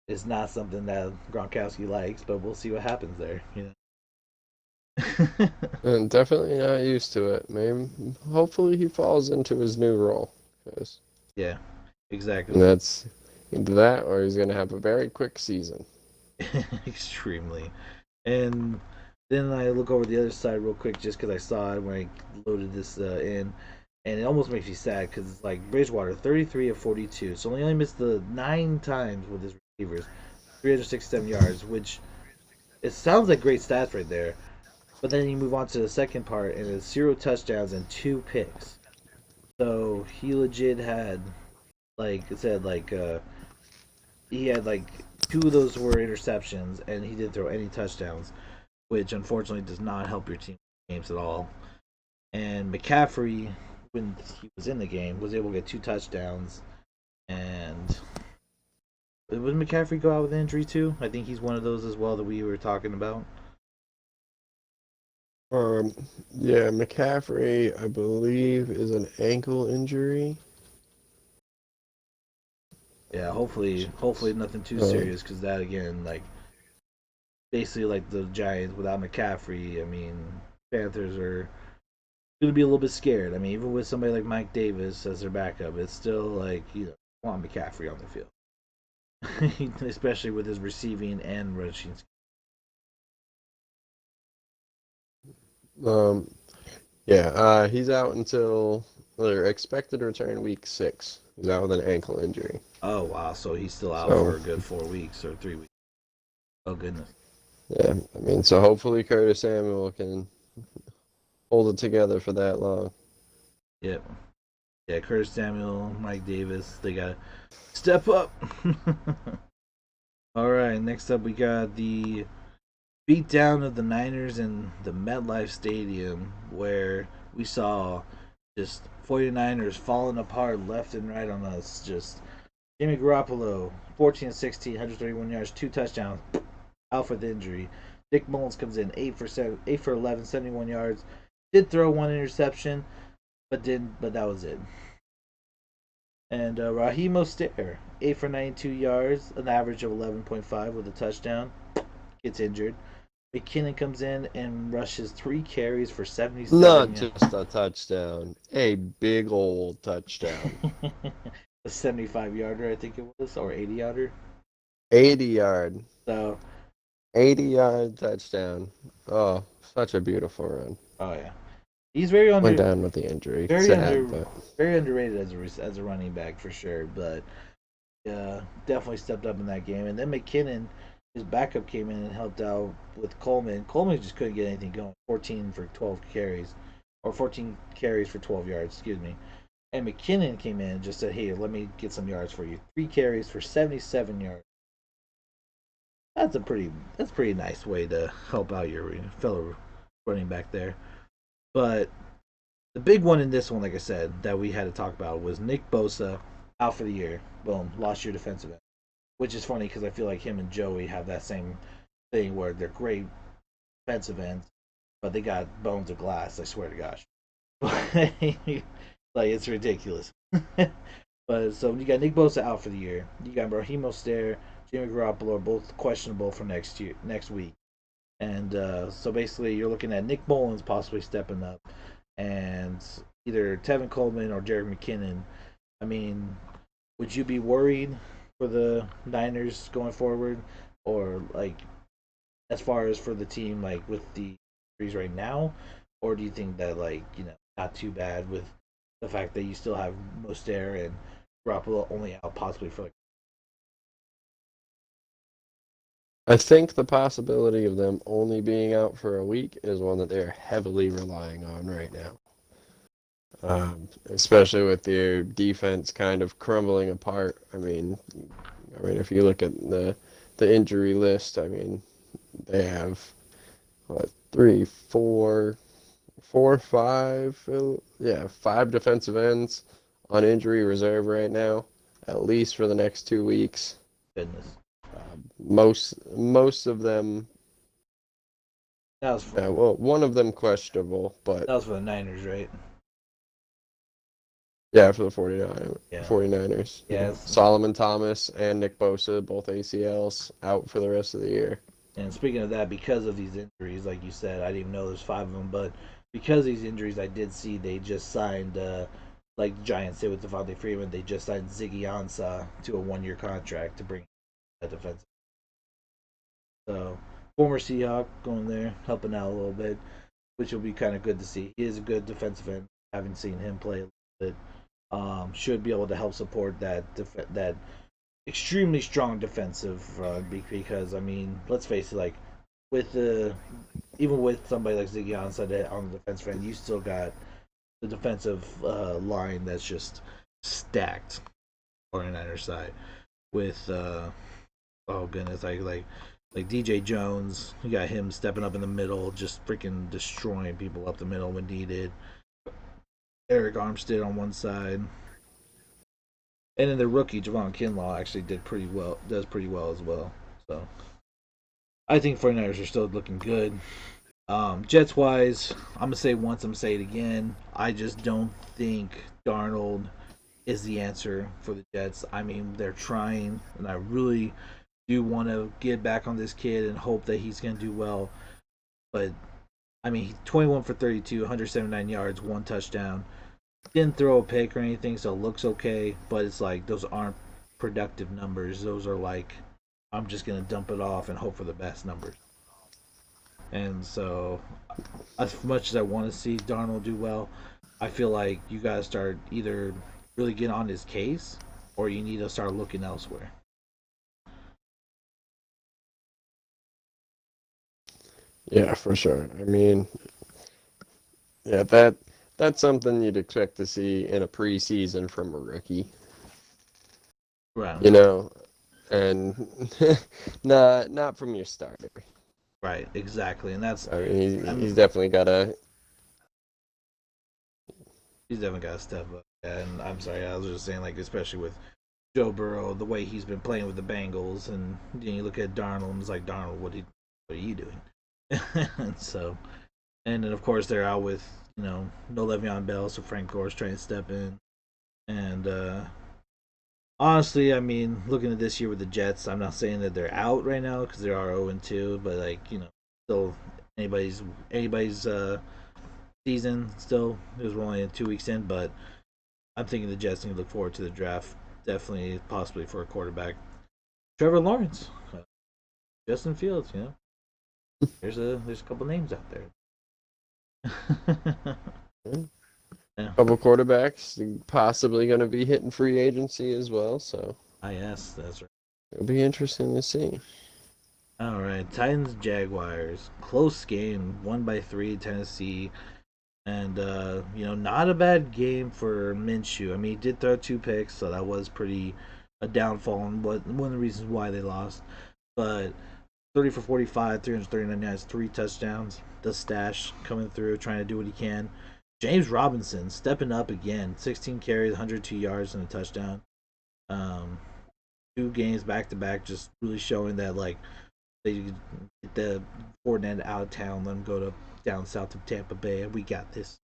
is not something that Gronkowski likes, but we'll see what happens there. And definitely not used to it. Maybe, hopefully, he falls into his new role. 'Cause Yeah, exactly. that's either that or he's going to have a very quick season. Extremely. And then I look over the other side real quick just because I saw it when I loaded this in. And it almost makes me sad because it's like Bridgewater, 33 of 42. So he only missed the 9 times with his receivers, 367 yards, which it sounds like great stats right there. But then you move on to the second part, and it's 0 touchdowns and 2 picks. So he legit had, like I said, he had like 2 of those were interceptions, and he didn't throw any touchdowns, which unfortunately does not help your team games at all. And McCaffrey, when he was in the game, was able to get 2 touchdowns. And would McCaffrey go out with injury too? I think he's one of those as well that we were talking about. Um, yeah, McCaffrey, I believe, is an ankle injury. Yeah, hopefully nothing too Uh, serious because that again, like basically like the Giants without McCaffrey. I mean, Panthers are going to be a little bit scared. I mean, even with somebody like Mike Davis as their backup, it's still like want McCaffrey on the field, especially with his receiving and rushing. um, yeah, he's out until they're expected to return week 6. He's out with an ankle injury. Oh wow, so he's still out So, for a good 4 weeks or 3 weeks. Oh goodness. yeah, I mean, so hopefully Curtis Samuel can hold it together for that long. Yep. Yeah, Curtis Samuel, Mike Davis, they got to step up. All right, next up we got the beatdown of the Niners in the MetLife Stadium, where we saw Just 49ers falling apart left and right on us. Just Jimmy Garoppolo, 14 and 16, 131 yards, 2 touchdowns, out for the injury. Nick Mullins comes in 8 for 11, 71 yards. Did throw one interception, but didn't. But that was it. And Raheem Mostert, 8 for 92 yards, an average of 11.5 with a touchdown. Gets injured. McKinnon comes in and rushes 3 carries for 77 Not yards. just a touchdown, a big old touchdown. A 75 yarder, I think it was, or 80 yarder. 80 yard. So, 80-yard touchdown. Oh, such a beautiful run. oh yeah, he's very Went down with the injury. very Sad, but very underrated as a running back for sure. But definitely stepped up in that game. And then McKinnon, his backup, came in and helped out with Coleman. Coleman just couldn't get anything going. 14 for 12 carries, or 14 carries for 12 yards. Excuse me. And McKinnon came in and just said, "Hey, let me get some yards for you. 3 carries for 77 yards. That's a pretty nice way to help out your fellow running back there." But the big one in this one, like I said, that we had to talk about was Nick Bosa out for the year. Boom, lost your defensive end. Which is funny because I feel like him and Joey have that same thing where they're great defensive ends, but they got bones of glass. I swear to gosh, like it's ridiculous. But so you got Nick Bosa out for the year. You got Raheem Mostert, Jimmy Garoppolo are both questionable for next week. And so basically, you're looking at Nick Mullins possibly stepping up, and either Tevin Coleman or Jerick McKinnon. I mean, would you be worried for the Niners going forward, or like as far as for the team, like with the injuries right now, or do you think that not too bad with the fact that you still have Mostert and Garoppolo only out possibly for like. I think the possibility of them only being out for a week is one that they're heavily relying on right now. Especially with their defense kind of crumbling apart. If you look at the injury list, I mean, they have what, three, four, five, yeah, five defensive ends on injury reserve right now, at least for the next 2 weeks. Goodness. Most of them. That was for, Well, one of them questionable, but that was for the Niners, right? yeah, for the Yeah. 49ers. Yeah. Solomon Thomas and Nick Bosa, both ACLs, out for the rest of the year. And speaking of that, because of these injuries, like you said, I didn't even know there's 5 of them, but because of these injuries, I did see they just signed, like the Giants did with Devontae Freeman, they just signed Ziggy Ansah to a 1-year contract to bring that defense. So, former Seahawk going there, helping out a little bit, which will be kind of good to see. He is a good defensive end. Haven't seen him play a little bit. Should be able to help support that extremely strong defensive run because I mean, let's face it, like with the even with somebody like Ziggy Ansah on the defensive end, you still got the defensive line that's just stacked on the Niners side with oh goodness, like DJ Jones. You got him stepping up in the middle, just freaking destroying people up the middle when needed. Eric Armstead on one side. And then the rookie Javon Kinlaw actually does pretty well as well. So I think 49ers are still looking good. Jets wise, I'm gonna say once, I'm gonna say it again. I just don't think Darnold is the answer for the Jets. I mean, they're trying, and I really do want to get back on this kid and hope that he's gonna do well. But I mean, 21 for 32, 179 yards, 1 touchdown. Didn't throw a pick or anything, so it looks okay. But it's like those aren't productive numbers. Those are like I'm just gonna dump it off and hope for the best numbers. And so, as much as I want to see Darnold do well, I feel like you gotta start either really getting on his case, or you need to start looking elsewhere. Yeah, for sure. I mean, yeah, that's something you'd expect to see in a preseason from a rookie, Right. you know, and not from your starter. Right. Exactly. And that's I mean, I he's mean, definitely got to. He's definitely got to step up. And I'm sorry, I was just saying, like, especially with Joe Burrow, the way he's been playing with the Bengals, and you look at Darnold, and it's like, Darnold, what are you doing? And so, and then of course they're out with no Le'Veon Bell, so Frank Gore's trying to step in. And honestly, I mean, looking at this year with the Jets, I'm not saying that they're out right now because they are 0-2, but like still anybody's season still. It was only 2 weeks in, but I'm thinking the Jets need to look forward to the draft. Definitely, possibly for a quarterback. Trevor Lawrence, Justin Fields. There's a couple names out there. Yeah. Yeah. Couple quarterbacks possibly going to be hitting free agency as well, so Yes, that's right. it'll be interesting to see. All right, Titans Jaguars, close game, 1-3, Tennessee, and not a bad game for Minshew. I mean, he did throw 2 picks, so that was pretty a downfall and one of the reasons why they lost. But 30 for 45, 339 yards, 3 touchdowns. The stash coming through, trying to do what he can. James Robinson stepping up again, 16 carries, 102 yards, and a touchdown. Um, 2 games back to back, just really showing that like they get the Fournette out of town, let him go to down south of Tampa Bay, and we got this.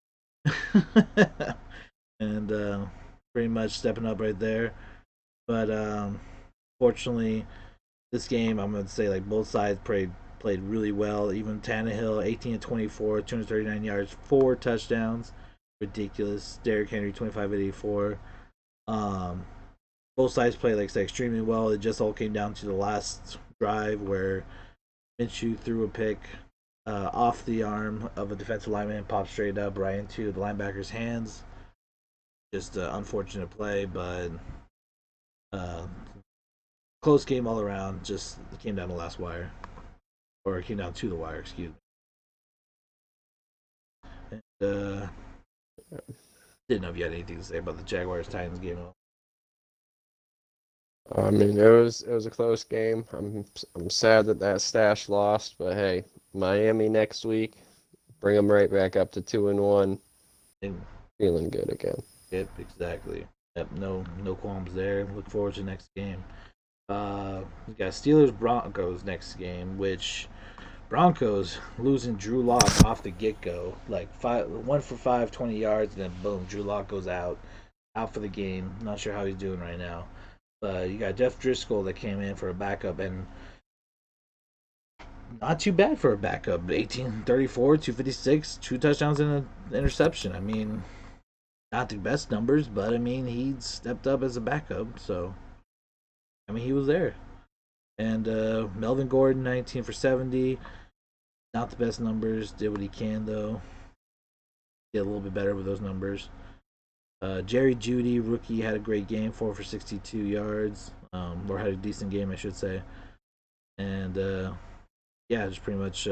And pretty much stepping up right there. But fortunately, this game I'm gonna say like both sides played really well. Even Tannehill, 18-24, 239 yards, 4 touchdowns, ridiculous. Derrick Henry, 25-84. Um, both sides played like I said extremely well. It just all came down to the last drive where Minshew threw a pick off the arm of a defensive lineman and popped straight up right into the linebacker's hands. Just an unfortunate play, but uh, close game all around. Just it came down to the last wire, or it came down to the wire. Excuse me. And, didn't know if you had anything to say about the Jaguars Titans game. I mean, it was a close game. I'm sad that stash lost, but hey, Miami next week, bring them right back up to 2-1, And, feeling good again. yep, exactly. Yep, no qualms there. Look forward to the next game. We got Steelers Broncos next game, which Broncos losing Drew Lock off the get go, like 1 for 5, 20 yards, and then boom, Drew Lock goes out for the game. Not sure how he's doing right now, but you got Jeff Driscoll that came in for a backup and not too bad for a backup. 18-34, 256, 2 touchdowns and an interception. I mean, not the best numbers, but I mean he stepped up as a backup, so I mean he was there. And Melvin Gordon, 19 for 70. Not the best numbers. Did what he can though. Get a little bit better with those numbers. Jerry Judy, rookie, had a great game, 4 for 62 yards, or had a decent game, I should say. And yeah, just pretty much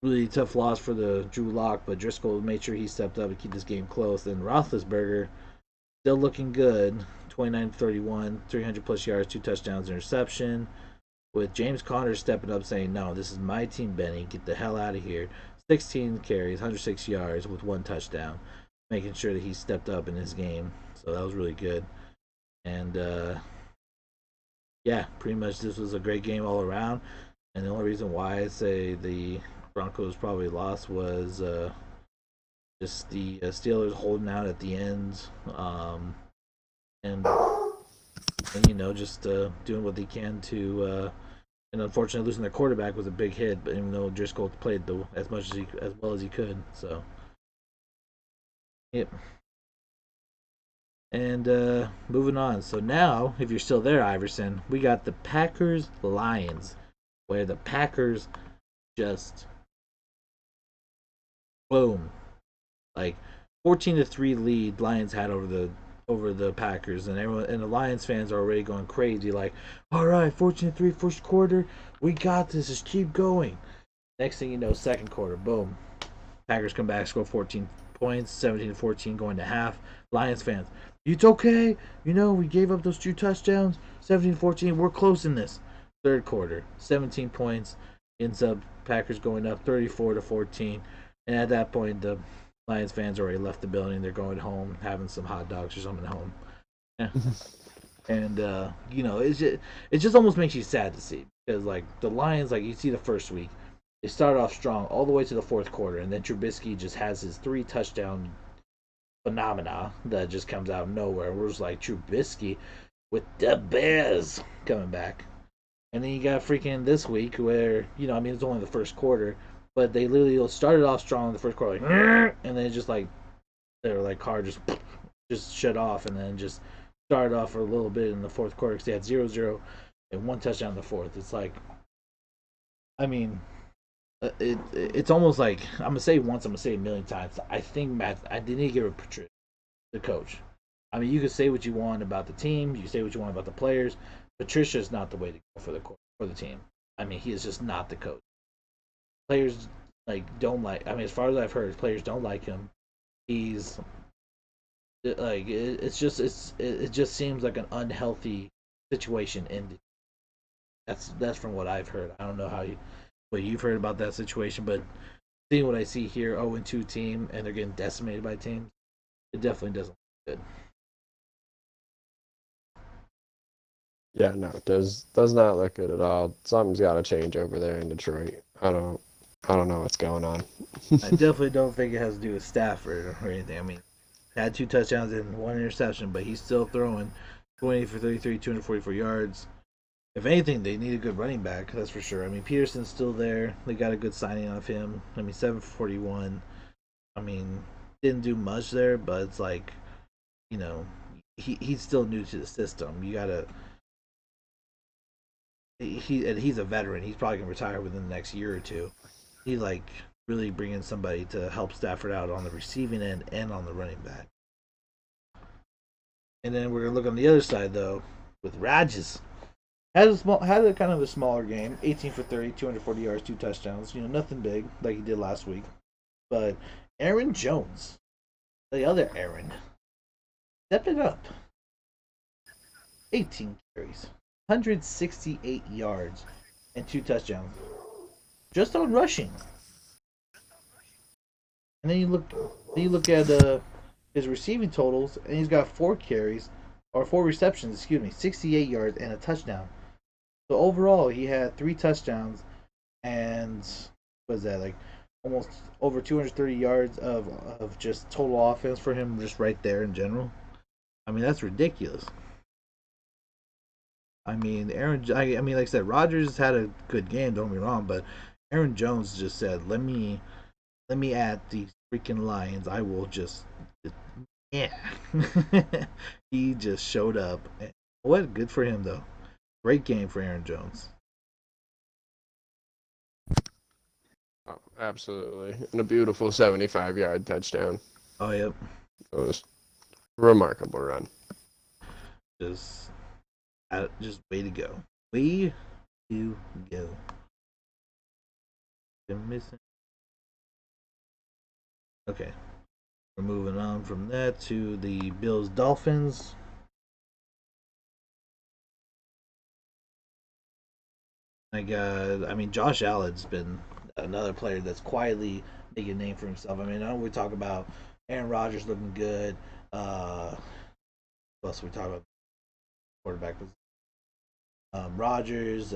really tough loss for the Drew Lock, but Driscoll made sure he stepped up and keep this game close. And Roethlisberger still looking good, 29-31, 300 plus yards, 2 touchdowns, interception. With James Conner stepping up saying, "No, this is my team, Benny. Get the hell out of here." 16 carries, 106 yards with 1 touchdown, making sure that he stepped up in his game. So that was really good. And yeah, pretty much this was a great game all around. And the only reason why I say the Broncos probably lost was just the Steelers holding out at the end, and just doing what they can to. And unfortunately, losing their quarterback was a big hit. But even though Driscoll played as well as he could, so yep. And moving on. So now, if you're still there, Iverson, we got the Packers Lions, where the Packers just boom, like 14-3 lead Lions had over the Packers, and everyone and the Lions fans are already going crazy. Like, all right, 14-3 first quarter, we got this. Just keep going. Next thing you know, second quarter, boom, Packers come back, score 14 points, 17-14 going to half. Lions fans, it's okay. We gave up those 2 touchdowns, 17-14. We're close in this. Third quarter, 17 points, ends up Packers going up 34-14. And at that point, the Lions fans already left the building. They're going home, having some hot dogs or something at home. Yeah. And it just almost makes you sad to see because like the Lions, like you see the first week, they started off strong all the way to the fourth quarter, and then Trubisky just has his 3 touchdown phenomena that just comes out of nowhere. We're just like Trubisky with the Bears coming back. And then you got freaking this week where, I mean, it's only the first quarter, but they literally started off strong in the first quarter, like, and then just like, their like car just shut off, and then just started off for a little bit in the fourth quarter because they had 0-0 and 1 touchdown in the fourth. It's like, I mean, it's almost like I'm gonna say once, I'm gonna say a million times. I think Matt, I didn't give it Patricia, the coach. I mean, you can say what you want about the team, you can say what you want about the players. Patricia's not the way to go for the team. I mean, he is just not the coach. Players like don't like. I mean, as far as I've heard, players don't like him. He's like it just seems like an unhealthy situation ending. That's from what I've heard. I don't know what you've heard about that situation, but seeing what I see here, 0-2 team, and they're getting decimated by teams, it definitely doesn't look good. Yeah, no, does not look good at all. Something's got to change over there in Detroit. I don't know what's going on. I definitely don't think it has to do with Stafford or anything. I mean, had 2 touchdowns and 1 interception, but he's still throwing 20 for 33, 244 yards. If anything, they need a good running back, that's for sure. I mean, Peterson's still there. They got a good signing of him. I mean, 7 for 41. I mean, didn't do much there, but it's like, you know, he's still new to the system. You gotta he's a veteran. He's probably gonna retire within the next year or two. He like really bringing somebody to help Stafford out on the receiving end and on the running back. And then we're gonna look on the other side though with Rages. Had a kind of a smaller game, 18 for 30, 240 yards, 2 touchdowns. Nothing big like he did last week. But Aaron Jones, the other Aaron, stepped it up. 18 carries, 168 yards, and 2 touchdowns, just on rushing. And then you look at his receiving totals, and he's got 4 carries or 4 receptions, 68 yards and a touchdown. So overall, he had 3 touchdowns and what is that like almost over 230 yards of just total offense for him, just right there in general. I mean, that's ridiculous. I mean, I mean, like I said, Rodgers had a good game. Don't get me wrong, but Aaron Jones just said, let me add these freaking Lions. I will just yeah." He just showed up. What good for him though. Great game for Aaron Jones. Oh, absolutely. And a beautiful 75-yard touchdown. Oh yep, It was a remarkable run. just just way to go. Way to go. They're missing. Okay, we're moving on from that to the Bills Dolphins. I mean, Josh Allen's been another player that's quietly making a name for himself. I mean, I know we talk about Aaron Rodgers looking good. What else we talk about? Quarterback was Rodgers,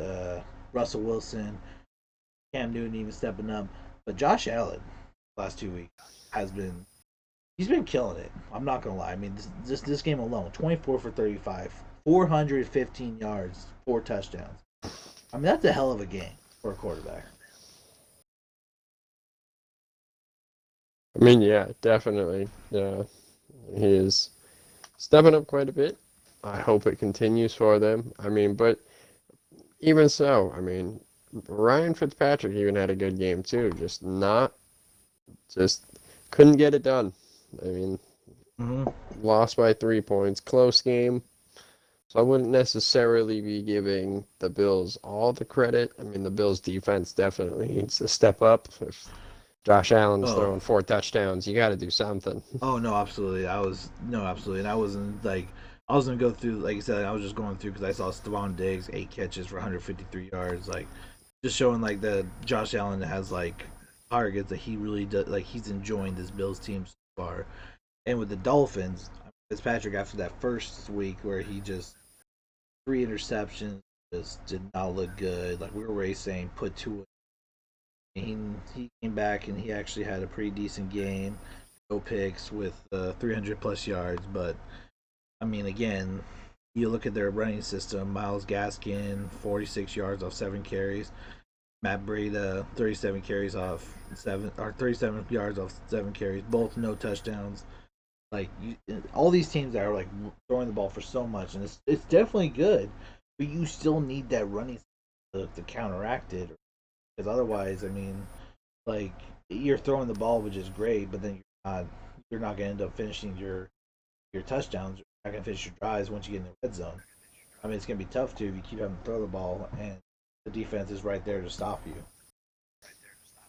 Russell Wilson, Cam Newton even stepping up. But Josh Allen, last 2 weeks, he's been killing it. I'm not gonna lie. I mean, this game alone, 24 for 35, 415 yards, 4 touchdowns. I mean, that's a hell of a game for a quarterback. I mean, yeah, definitely. Yeah, he is stepping up quite a bit. I hope it continues for them. I mean, but even so, I mean, Ryan Fitzpatrick even had a good game too. Just couldn't get it done. I mean, Mm-hmm. lost by 3 points, close game. So I wouldn't necessarily be giving the Bills all the credit. I mean, the Bills defense definitely needs to step up. If Josh Allen's Oh, throwing 4 touchdowns, you got to do something. oh no, absolutely. Absolutely, and I wasn't like I was gonna go through like you said. I was just going through because I saw Stephon Diggs 8 catches for 153 yards, like just showing like that Josh Allen has like targets that he really does. Like he's enjoying this Bills team so far. And with the Dolphins, Fitzpatrick after that first week where he just 3 interceptions just did not look good. Like we were already saying, put two. He came back and he actually had a pretty decent game. No picks with 300 plus yards, but I mean, again, you look at their running system. Miles Gaskin, 46 yards off 7 carries. Matt Breida, 37 carries off 37 yards off 7 carries. Both no touchdowns. Like all these teams that are like throwing the ball for so much, and it's definitely good, but you still need that running to counteract it, because otherwise, I mean, like you're throwing the ball, which is great, but then you're not gonna end up finishing your touchdowns. You're not gonna finish your drives once you get in the red zone. I mean, it's gonna be tough too if you keep having to throw the ball, and the defense is right there to stop you.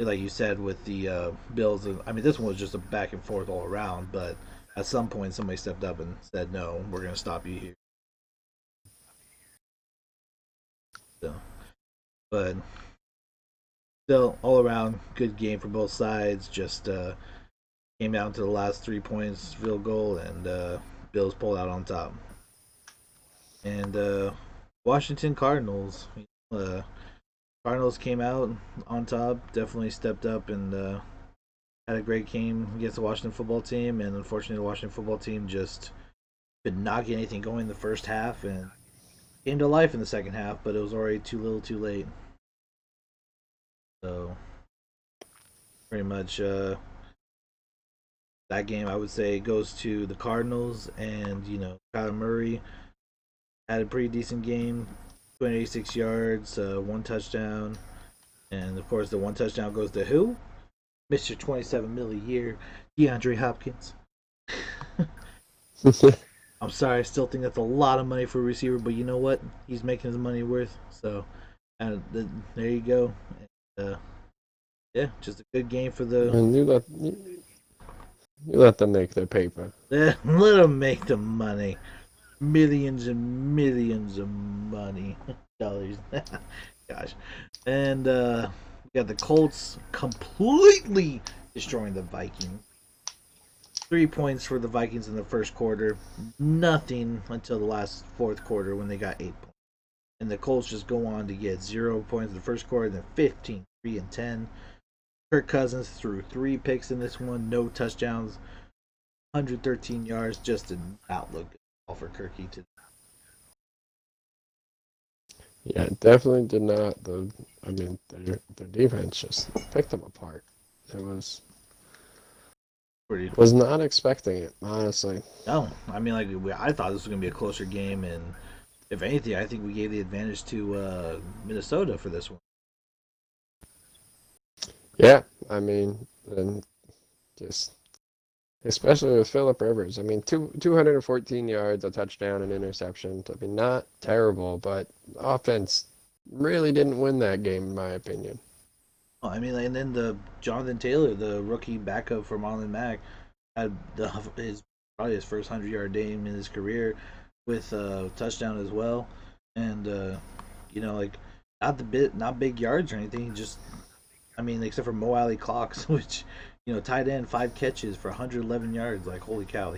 Like you said with the Bills, I mean, this one was just a back and forth all around, but at some point somebody stepped up and said, "No, we're gonna stop you here." So, but still, all around good game for both sides. Just came down to the last 3 points field goal, and Bills pulled out on top. And Washington Cardinals. Cardinals came out on top. Definitely stepped up and had a great game against the Washington football team. And unfortunately, the Washington football team just could not get anything going in the first half and came to life in the second half. But it was already too little, too late. So pretty much that game, I would say, goes to the Cardinals. And Kyler Murray had a pretty decent game. 286 yards, 1 touchdown, and of course the 1 touchdown goes to who? Mr. 27 mil a year, DeAndre Hopkins. I'm sorry, I still think that's a lot of money for a receiver, but you know what? He's making his money worth. So, there you go. Uh, yeah, just a good game for the. And you let them make their paper. Let them make the money, millions and millions of money dollars. Gosh, and we got the Colts completely destroying the Vikings. 3 points for the Vikings in the first quarter. Nothing until the last fourth quarter when they got 8 points. And the Colts just go on to get 0 points in the first quarter, then 15, 3 and 10. Kirk Cousins threw 3 picks in this one, no touchdowns, 113 yards. Just did not look good all for Kirky today. Yeah, definitely did not. I mean, their defense just picked them apart. It was not expecting it, honestly. No, I mean, like I thought this was gonna be a closer game, and if anything, I think we gave the advantage to Minnesota for this one. Yeah, I mean, and just especially with Philip Rivers. I mean, 214 yards, a touchdown, and interception. I mean, not terrible, but offense really didn't win that game, in my opinion. Oh, I mean, and then the Jonathan Taylor, the rookie backup for Marlon Mack, had his probably his first 100-yard game in his career with a touchdown as well, and like not big yards or anything. Just I mean, except for Mo Alley Clocks, which tight end 5 catches for 111 yards. Like holy cow,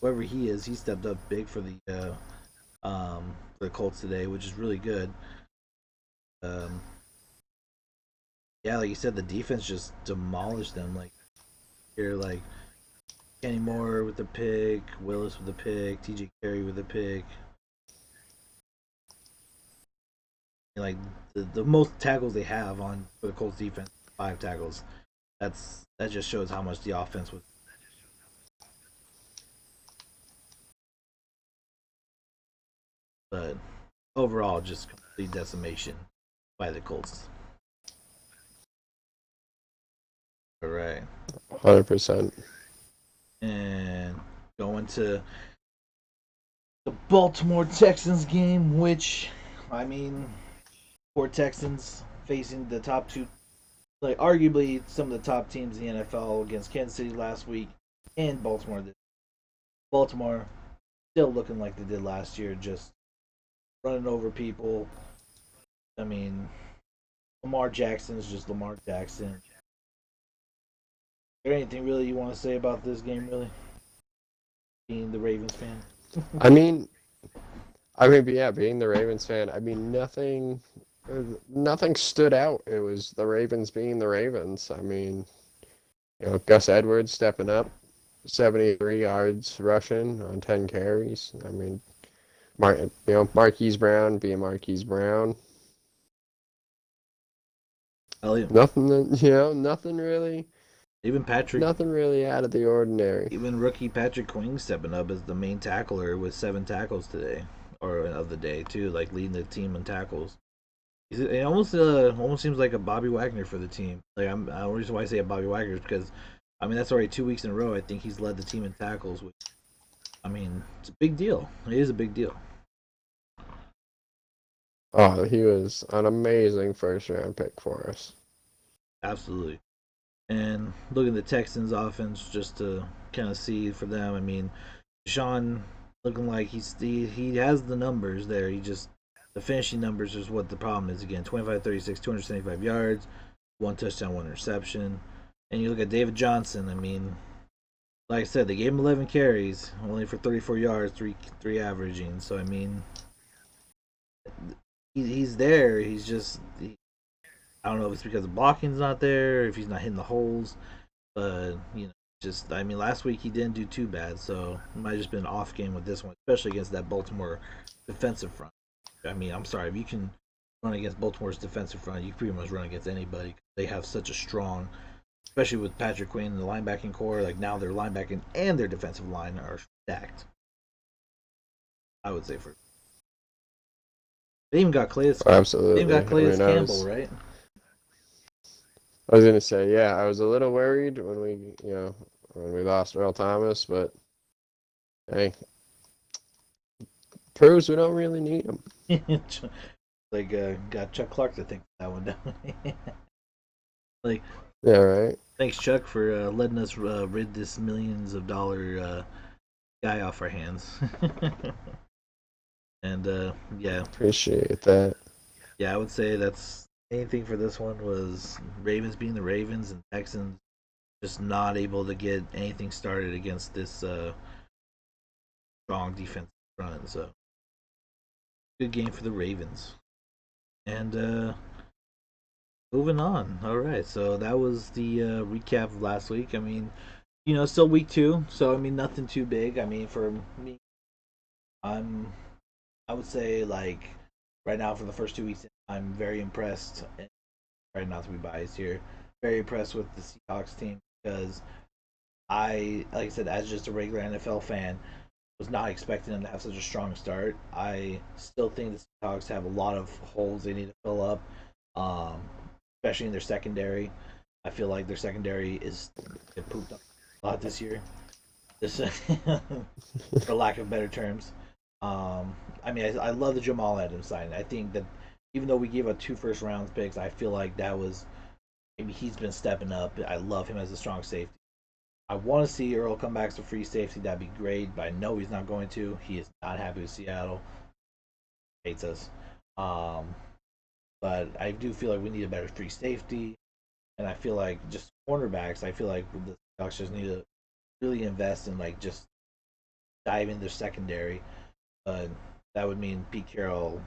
whoever he is, he stepped up big for the Colts today, which is really good. Um, yeah, like you said, the defense just demolished them. Like you're like Kenny Moore with the pick, Willis with the pick, TJ Carey with the pick. Like the most tackles they have on for the Colts defense, 5 tackles. That just shows how much the offense was. But overall, just complete decimation by the Colts. All right, 100%. and going to the Baltimore Texans game, which I mean, poor Texans facing the top two, like arguably some of the top teams in the NFL against Kansas City last week and Baltimore. Baltimore still looking like they did last year, just running over people. I mean, Lamar Jackson is just Lamar Jackson. there anything really you want to say about this game, really? Being the Ravens fan? I mean, but yeah, being the Ravens fan, I mean, nothing stood out. It was the Ravens being the Ravens. I mean, Gus Edwards stepping up, 73 yards rushing on 10 carries. I mean, Marquise Brown being Marquise Brown. Elliot. Nothing really, Even Patrick, nothing really out of the ordinary. even rookie Patrick Queen stepping up as the main tackler with 7 tackles today, or of the day too, like leading the team in tackles. It almost seems like a Bobby Wagner for the team. Like the reason why I say a Bobby Wagner is because, I mean, that's already 2 weeks in a row. I think he's led the team in tackles. Which, I mean, it's a big deal. It is a big deal. Oh, he was an amazing first round pick for us. Absolutely. And look at the Texans' offense just to kind of see for them. I mean, Sean looking like he has the numbers there. He just the finishing numbers is what the problem is again. 25, 36, 275 yards, 1 touchdown, 1 interception. And you look at David Johnson. I mean, like I said, they gave him 11 carries, only for 34 yards, three averaging. So I mean, he's there. He's just I don't know if it's because the blocking's not there, if he's not hitting the holes, but just I mean, last week he didn't do too bad, so it might have just been an off game with this one, especially against that Baltimore defensive front. I mean, I'm sorry if you can run against Baltimore's defensive front, you can pretty much run against anybody. They have such a strong, especially with Patrick Queen and the linebacking core. Like now, their linebacking and their defensive line are stacked. I would say for they even got Calais. They even Absolutely. got I Calais mean, Campbell, right? I was gonna say, yeah, I was a little worried when we lost Earl Thomas, but hey, proves we don't really need him. Like got Chuck Clark to think that one down. Like Yeah, right. thanks Chuck for letting us rid this millions of dollar guy off our hands. And yeah, Appreciate that. yeah, I would say that's anything for this one was Ravens being the Ravens and Texans just not able to get anything started against this strong defensive front. So good game for the Ravens. And moving on. All right, so that was the recap of last week. I mean, still week 2, so I mean nothing too big. I mean, for me, I'm I would say like right now for the first 2 weeks, I'm very impressed. And try not to be biased here. Very impressed with the Seahawks team because like I said, as just a regular NFL fan, was not expecting them to have such a strong start. I still think the Seahawks have a lot of holes they need to fill up, um, especially in their secondary. I feel like their secondary is it pooped up a lot this year. This, for lack of better terms. I mean, I love the Jamal Adams signing. I think that even though we gave up 2 first round picks, I feel like that was maybe he's been stepping up. I love him as a strong safety. I want to see Earl come back as a free safety. That'd be great, but I know he's not going to. He is not happy with Seattle. Hates us. Um, but I do feel like we need a better free safety, and I feel like just cornerbacks. I feel like the Seahawks just need to really invest in like just dive into their secondary. That would mean Pete Carroll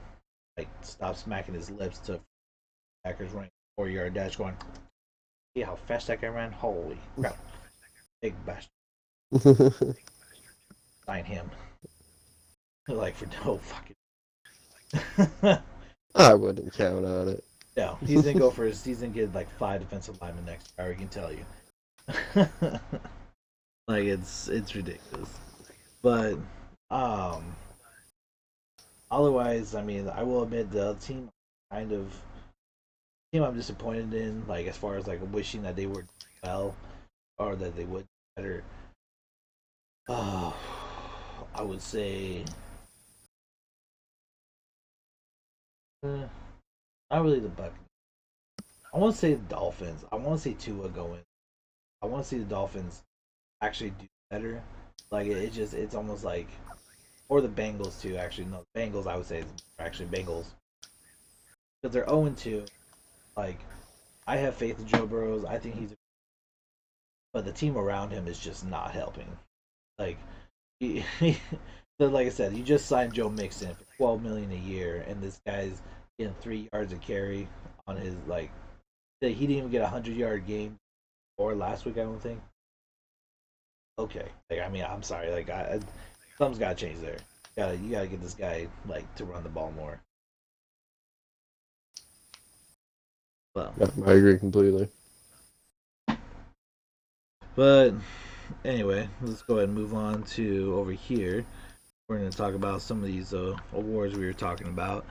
like stop smacking his lips to Packers running 4 yard dash, going, "See how fast that guy ran? Holy crap! Big bash sign him." Like for no fucking. I wouldn't count on it. No, he's gonna go for his. He's gonna get like 5 defensive linemen next year. I can tell you. Like it's ridiculous, but um, otherwise, I mean, I will admit the team kind of team I'm disappointed in. Like as far as like wishing that they were well or that they would better. Uh, I would say not really the Buccaneers. I want to say the Dolphins. I want to say Tua going. I want to see the Dolphins actually do better. Like it's almost like, or the Bengals too. Actually, no, the Bengals I would say is actually Bengals because they're 0-2. Like I have faith in Joe Burrows. I think he's but the team around him is just not helping. Like, but like I said, you just signed Joe Mixon for $12 million a year, and this guy's getting 3 yards a carry on his like. He didn't even get a 100-yard game or last week. I don't think. Okay, like I mean, I'm sorry. Like, something's got to change there. You gotta get this guy like to run the ball more. Well, Yeah, I agree completely. but anyway, let's go ahead and move on to over here. We're going to talk about some of these awards we were talking about.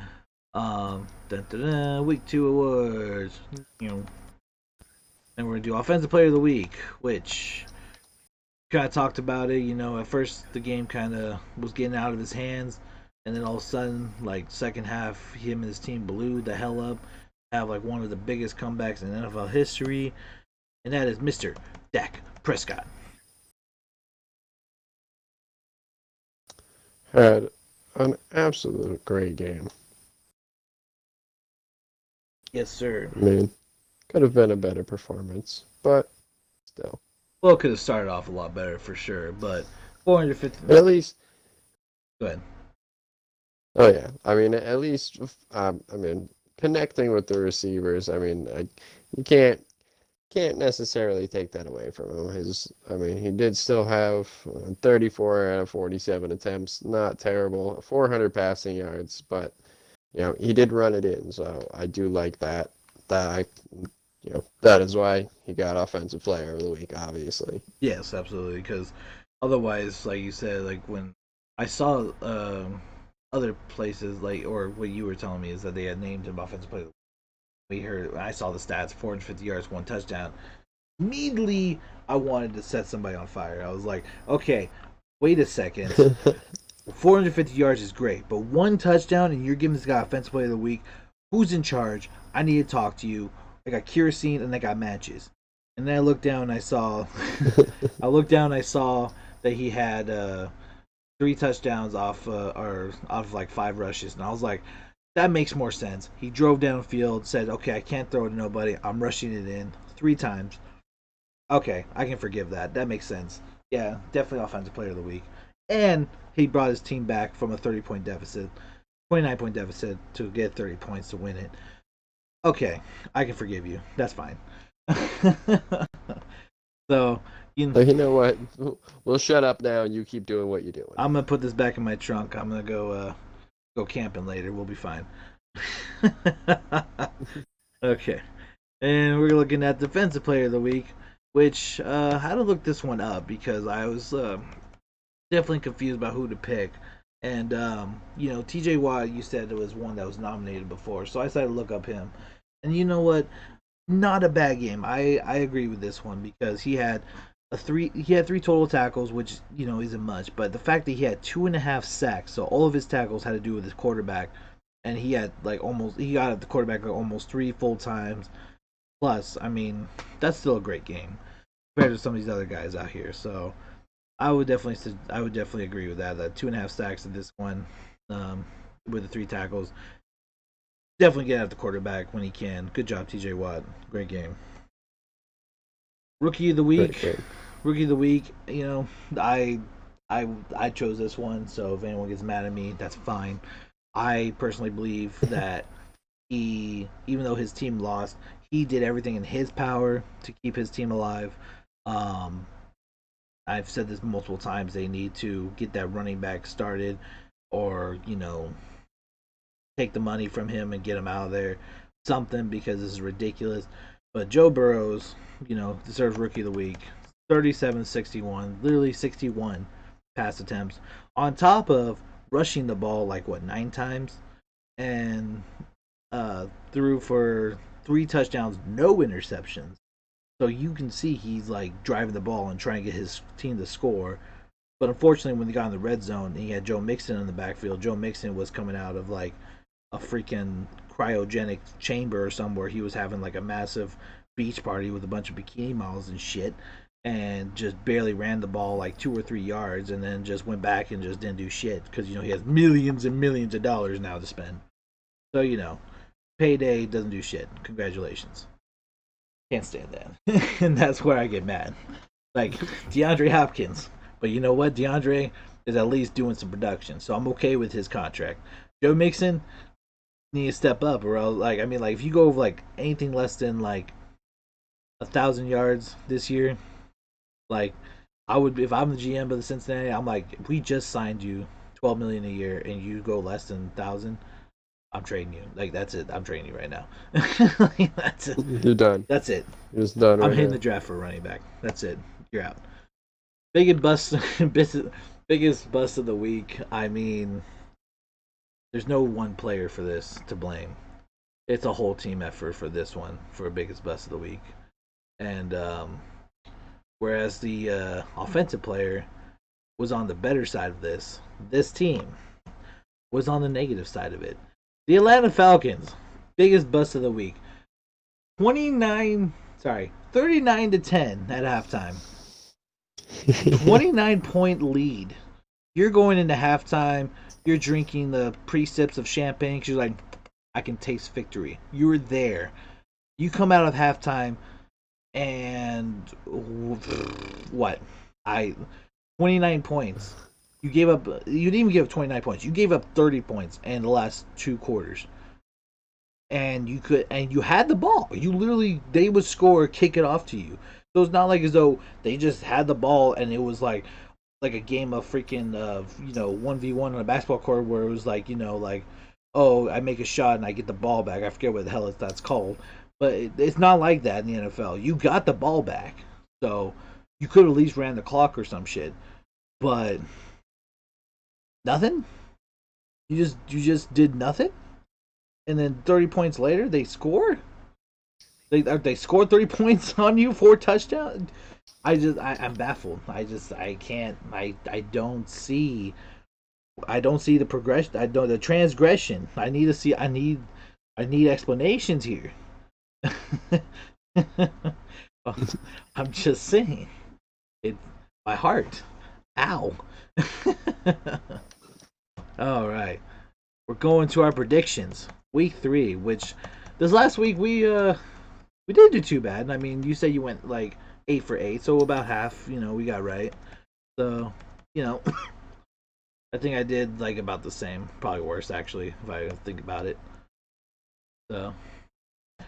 Dun, dun, dun, week 2 awards. You know, and we're gonna do offensive player of the week, which kind of talked about it. You know, at first the game kind of was getting out of his hands, and then all of a sudden, like second half, him and his team blew the hell up. Have like one of the biggest comebacks in NFL history, and that is Mr. Dak Prescott. Had an absolute great game. Yes, sir. I mean, could have been a better performance, but still. Well, it could have started off a lot better for sure, but 450. At least, Go ahead. oh yeah. I mean, at least, I mean, connecting with the receivers. I mean, you can't necessarily take that away from him. I mean, he did still have 34 out of 47 attempts. Not terrible. 400 passing yards, but he did run it in. So I do like that. That is why he got Offensive Player of the Week, obviously. Yes, absolutely. Because otherwise, like you said, like when I saw other places, like or what you were telling me is that they had named him offensive player. We heard I saw the stats: 450 yards, 1 touchdown. Immediately, I wanted to set somebody on fire. I was like, okay, wait a second. 450 yards is great, but 1 touchdown and you're giving this guy offensive player of the week. Who's in charge? I need to talk to you. I got kerosene and I got matches. And then I looked down and I saw, that he had 3 touchdowns off like 5 rushes, and I was like, that makes more sense. He drove downfield, said, okay, I can't throw it to nobody. I'm rushing it in 3 times. Okay, I can forgive that. That makes sense. Yeah, definitely offensive player of the week. And he brought his team back from a 30-point deficit, 29-point deficit to get 30 points to win it. Okay, I can forgive you. That's fine. So, So you know what? We'll shut up now and you keep doing what you're doing. I'm gonna put this back in my trunk. I'm gonna go camping later. We'll be fine. Okay, and we're looking at defensive player of the week, which I had to look this one up because I was definitely confused about who to pick. And T.J. Watt, you said it was one that was nominated before, so I decided to look up him. And you know what? Not a bad game. I agree with this one because he had 3 total tackles, which isn't much, but the fact that he had 2.5 sacks, so all of his tackles had to do with his quarterback, and he got at the quarterback like almost 3 full times. Plus, I mean, that's still a great game compared to some of these other guys out here. So I would definitely agree with that. That 2.5 sacks in this one, with the 3 tackles, definitely get at the quarterback when he can. Good job, T.J. Watt. Great game. Rookie of the week. Rookie of the week. I chose this one, so if anyone gets mad at me, that's fine. I personally believe that even though his team lost, he did everything in his power to keep his team alive. Um, I've said this multiple times. They need to get that running back started, or take the money from him and get him out of there. Something, because this is ridiculous. But Joe Burrows, deserves Rookie of the Week. 37-61, literally 61 pass attempts, on top of rushing the ball like 9 times, and threw for 3 touchdowns, no interceptions. So you can see he's like driving the ball and trying to get his team to score. But unfortunately, when they got in the red zone, he had Joe Mixon in the backfield. Joe Mixon was coming out of like a freaking cryogenic chamber or somewhere. He was having like a massive beach party with a bunch of bikini models and shit, and just barely ran the ball like 2 or 3 yards, and then just went back and just didn't do shit because he has millions and millions of dollars now to spend. So payday doesn't do shit. Congratulations. Can't stand that, and that's where I get mad. Like DeAndre Hopkins. But you know what? DeAndre is at least doing some production, so I'm okay with his contract. Joe Mixon needs to step up, or else, like I mean, like if you go like anything less than like 1,000 yards this year, like I would if I'm the GM of the Cincinnati, I'm like, we just signed you 12 million a year, and you go less than 1,000. I'm trading you. Like that's it. I'm trading you right now. Like, that's it. You're done. That's it. You're just done I'm right hitting now. the draft for a running back. That's it. You're out. Biggest bust. Biggest bust of the week. I mean, there's no one player for this to blame. It's a whole team effort for this one for biggest bust of the week. And whereas the offensive player was on the better side of this team was on the negative side of it. The Atlanta Falcons, biggest bust of the week. 39 to 10 at halftime. 29-point lead. You're going into halftime. You're drinking the pre-sips of champagne because you're like, I can taste victory. You were there. You come out of halftime and what? 29 points. You gave up. You didn't even give up 29 points. You gave up 30 points in the last two quarters. And you had the ball. You literally, they would score, kick it off to you. So it's not like as though they just had the ball and it was like a game of freaking 1v1 on a basketball court where it was like like, oh, I make a shot and I get the ball back. I forget what the hell that's called, but it's not like that in the NFL. You got the ball back, so you could at least ran the clock or some shit, but nothing. You just did nothing, and then 30 points later they scored. They scored 30 points on you, 4 touchdowns. I'm baffled. I can't. I don't see. I don't see the progression. I don't the transgression. I need to see. I need explanations here. I'm just saying. It. My heart. Ow. All right. We're going to our predictions. Week 3, which this last week we didn't do too bad. I mean, you said you went like 8 for 8, so about half. We got right. So I think I did like about the same, probably worse actually, if I think about it. So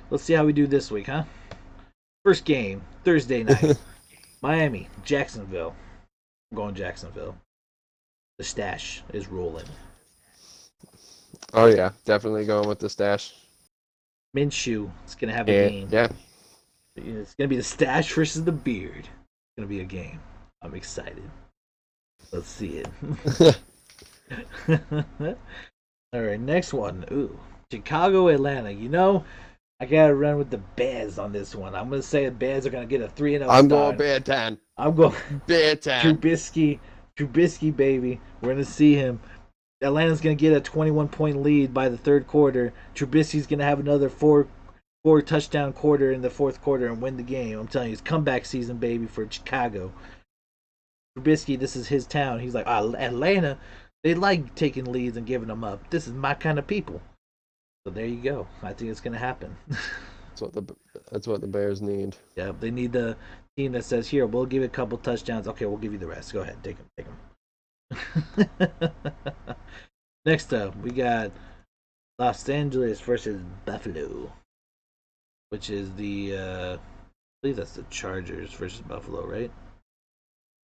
let's see how we do this week, huh? First game, Thursday night, Miami, Jacksonville. I'm going Jacksonville. The stash is rolling. Oh yeah, definitely going with the stash. Minshew is gonna have a game. Yeah. It's gonna be the stash versus the beard. It's gonna be a game. I'm excited. Let's see it. All right, next one. Ooh, Chicago, Atlanta. I gotta run with the Bears on this one. I'm gonna say the Bears are gonna get a 3-0 start. I'm going Bear 10. I'm going Bear 10. Trubisky, baby. We're gonna see him. Atlanta's gonna get a 21-point lead by the third quarter. Trubisky's gonna have another four touchdown quarter in the fourth quarter and win the game. I'm telling you, it's comeback season, baby, for Chicago. Trubisky, this is his town. He's like, Atlanta, they like taking leads and giving them up. This is my kind of people. So there you go. I think it's gonna happen. That's what the Bears need. Yeah, they need the team that says, "Here, we'll give you a couple touchdowns. Okay, we'll give you the rest. Go ahead, take them." Next up, we got Los Angeles versus Buffalo, which is I believe that's the Chargers versus Buffalo, right?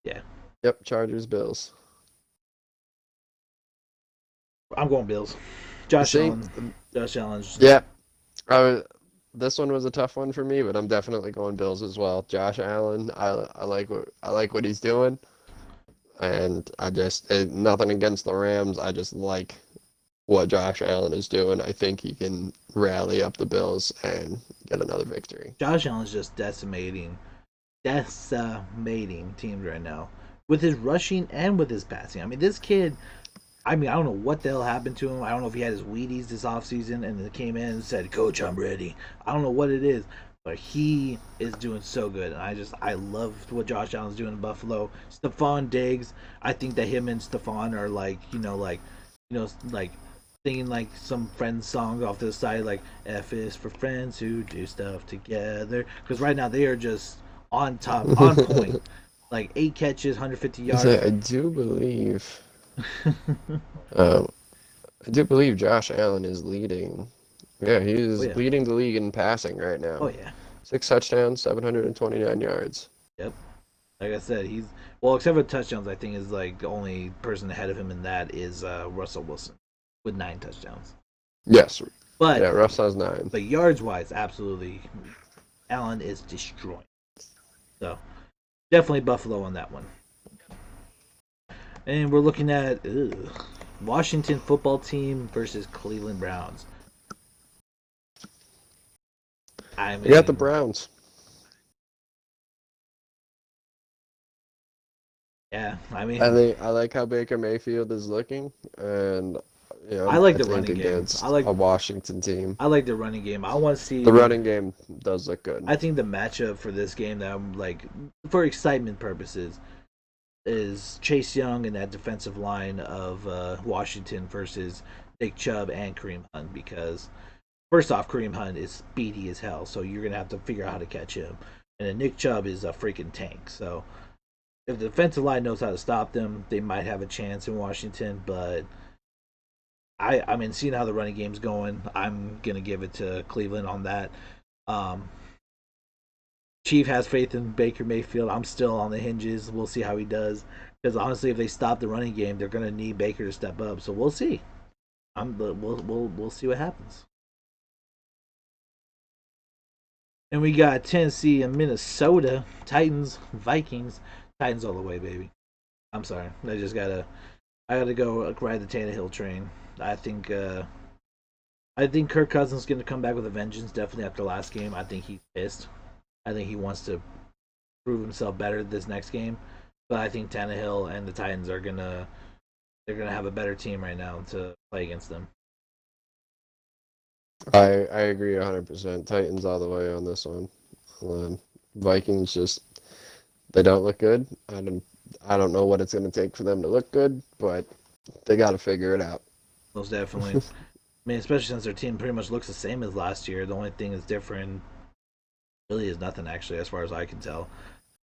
Yeah. Yep, Chargers, Bills. I'm going Bills. Josh Allen. Yeah. This one was a tough one for me, but I'm definitely going Bills as well. Josh Allen, I like what he's doing, and nothing against the Rams. I just like what Josh Allen is doing. I think he can rally up the Bills and get another victory. Josh Allen's just decimating teams right now with his rushing and with his passing. I mean, this kid. I don't know what the hell happened to him. I don't know if he had his Wheaties this offseason and then came in and said, "Coach, I'm ready." I don't know what it is, but he is doing so good. And I love what Josh Allen's doing in Buffalo. Stephon Diggs, I think that him and Stephon are like singing like some Friends song off to the side, like F is for friends who do stuff together. Because right now they are just on top, on point. like 8 catches, 150 I yards. say um, I do believe Josh Allen is leading. Yeah, Oh he's yeah. leading the league in passing right Oh now. yeah. 6 touchdowns, 729 yards. Yep. Like I said, he's well, except for touchdowns. I think is like the only person ahead of him in that is Russell Wilson with 9 touchdowns. Yes. But Yeah, Russ has 9. yards wise, absolutely, Allen is destroying. So definitely Buffalo on that one. And we're looking at Washington football team versus Cleveland Browns. I I got the mean, Browns. yeah, I like how Baker Mayfield is looking, and I like I the think running game. against a Washington team, I like the running game. I want to see the the. running game does look good. I think the matchup for this game that I'm like for excitement purposes is Chase Young and that defensive line of Washington versus Nick Chubb and Kareem Hunt because first off, Kareem Hunt is speedy as hell, so you're gonna have to figure out how to catch him. And then Nick Chubb is a freaking tank. So if the defensive line knows how to stop them, they might have a chance in Washington. But I mean, seeing how the running game's going, I'm gonna give it to Cleveland on that. Um, Chief has faith in Baker Mayfield. I'm still on the hinges. We'll see how he does. Because honestly, if they stop the running game, they're gonna need Baker to step up. So we'll see. We'll see what happens. And we got Tennessee and Minnesota Titans, Vikings, Titans all the way, baby. I'm sorry, I gotta go ride the Tannehill train. I think I think Kirk Cousins is gonna come back with a vengeance. Definitely after last game, I think he's pissed. I think he wants to prove himself better this next game. But I think Tannehill and the Titans are gonna have a better team right now to play against them. I agree 100%. Titans all the way on this one. Um, Vikings just they don't look good. I don't know what it's going to take for them to look good, but they got to figure it out. Most definitely. I mean, especially since their team pretty much looks the same as last year. The only thing that's different really is nothing actually, as far as I can tell.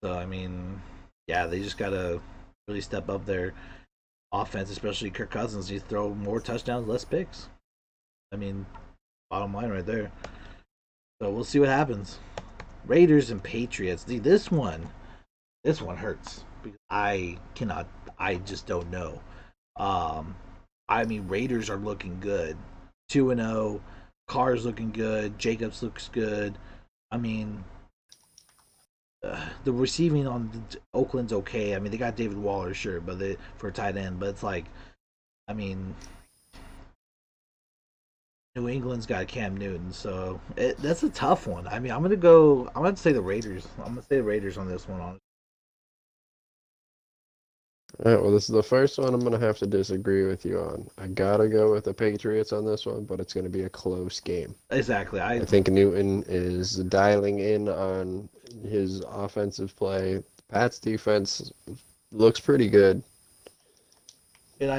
So I mean, yeah, they just gotta really step up their offense, especially Kirk Cousins. Needs to throw more touchdowns, less picks. I mean, bottom line right there. So we'll see what happens. Raiders and Patriots. See, this one hurts because I cannot. I just don't know. Um, I mean, Raiders are looking good. 2-0. Carr's looking good. Jacobs looks good. I mean, the receiving on Oakland's okay. I mean, they got David Waller, sure, but for a tight end. But it's like, I mean, New England's got Cam Newton, so that's a tough one. I mean, I'm gonna go. I'm gonna say the Raiders. I'm gonna say the Raiders on this one. All right, well, this is the first one I'm going to have to disagree with you on. I got to go with the Patriots on this one, but it's going to be a close game. Exactly. I think Newton is dialing in on his offensive play. Pat's defense looks pretty good. And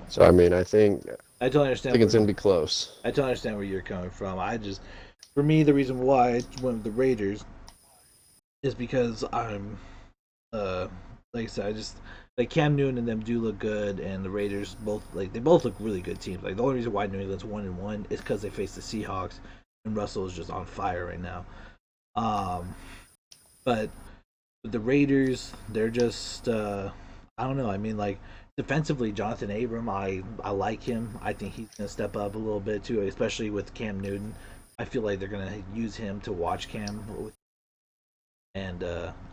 So, I mean, I totally I think understand it's going to be close. I totally understand where you're coming from. For me, the reason why I went with the Raiders is because I'm, uh, like I said, I just like Cam Newton and them do look good, and the Raiders they both look really good teams. Like the only reason why New England's 1-1 is because they face the Seahawks, and Russell is just on fire right now. Um, but the Raiders, they're just I don't know. I mean, like defensively, Jonathan Abram, I like him. I think he's gonna step up a little bit too, especially with Cam Newton. I feel like they're gonna use him to watch Cam, and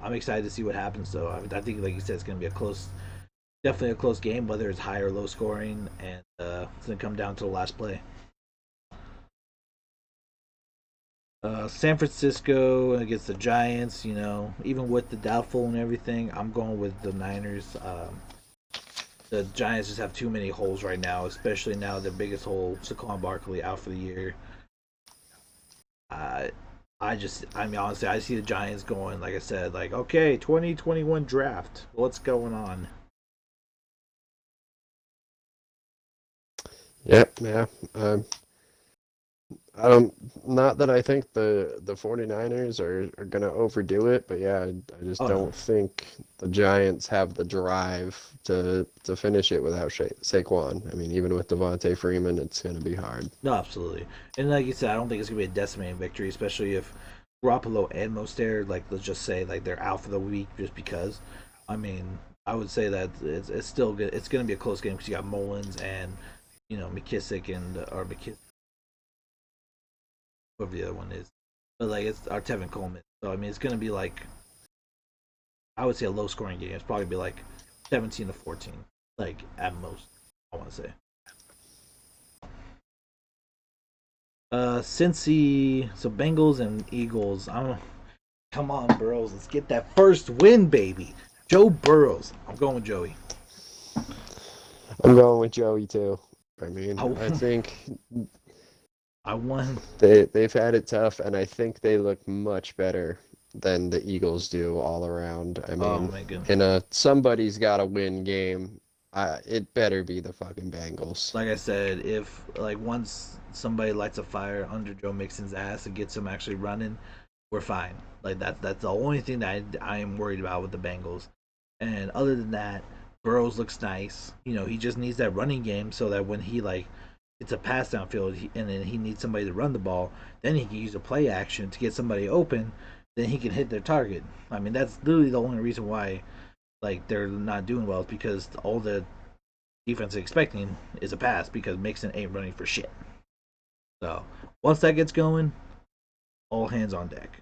I'm excited to see what happens. Though I think, like you said, it's gonna be definitely a close game, whether it's high or low scoring, and it's gonna come down to the last play. San Francisco against the Giants, even with the doubtful and everything, I'm going with the Niners. The Giants just have too many holes right now, especially now their biggest hole, Saquon Barkley, out for the year. Uh, I mean, honestly, I see the Giants going, like I said, like, okay, 2021 draft. What's going on? Yep, yeah. Um, I don't, not that I think the 49ers are gonna overdo it, but yeah, I just Oh no, don't think the Giants have the drive to finish it without Saquon. I mean, even with Devontae Freeman, it's gonna be hard. no, absolutely. And like you said, I don't think it's gonna be a decimating victory, especially if Garoppolo and Mostert, like let's just say, like they're out for the week just because. I mean, I would say that it's still good. It's gonna be a close game because you got Mullins and McKissick and or McKissick, whoever the other one is. But like it's our Tevin Coleman. So I mean, it's gonna be like I would say a low scoring game. It's probably be like 17-14, like at most. I want to say. Cincy, so Bengals and Eagles. I'm Come on, Burrows. Let's get that first win, baby. Joe Burrows. I'm going with Joey. I'm going with Joey too. I mean, I, I think I won. they've had it tough, and I think they look much better than the Eagles do all around. I Oh mean, my god. in a somebody's got to win game, it better be the fucking Bengals. Like I said, if like once somebody lights a fire under Joe Mixon's ass and gets him actually running, we're fine. Like that's the only thing that I am worried about with the Bengals. And other than that, Burrows looks nice. He just needs that running game so that when he like it's a pass downfield and then he needs somebody to run the ball, then he can use a play action to get somebody open. Then he can hit their target. I mean, that's literally the only reason why like they're not doing well is because all the defense is expecting is a pass because Mixon ain't running for shit. So once that gets going, all hands on deck.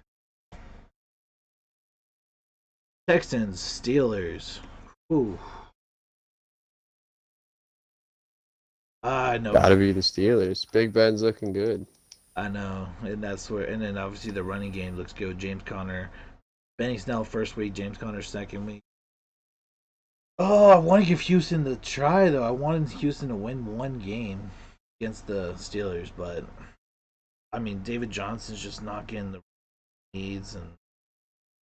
Texans, Steelers. Ooh. I know. Got to be the Steelers. Big Ben's looking good. I know. And that's where and then obviously the running game looks good. James Conner. Benny Snell first week, James Conner second week. Oh, I want to give Houston the try though. I wanted Houston to win one game against the Steelers, but I mean David Johnson's just not getting the needs and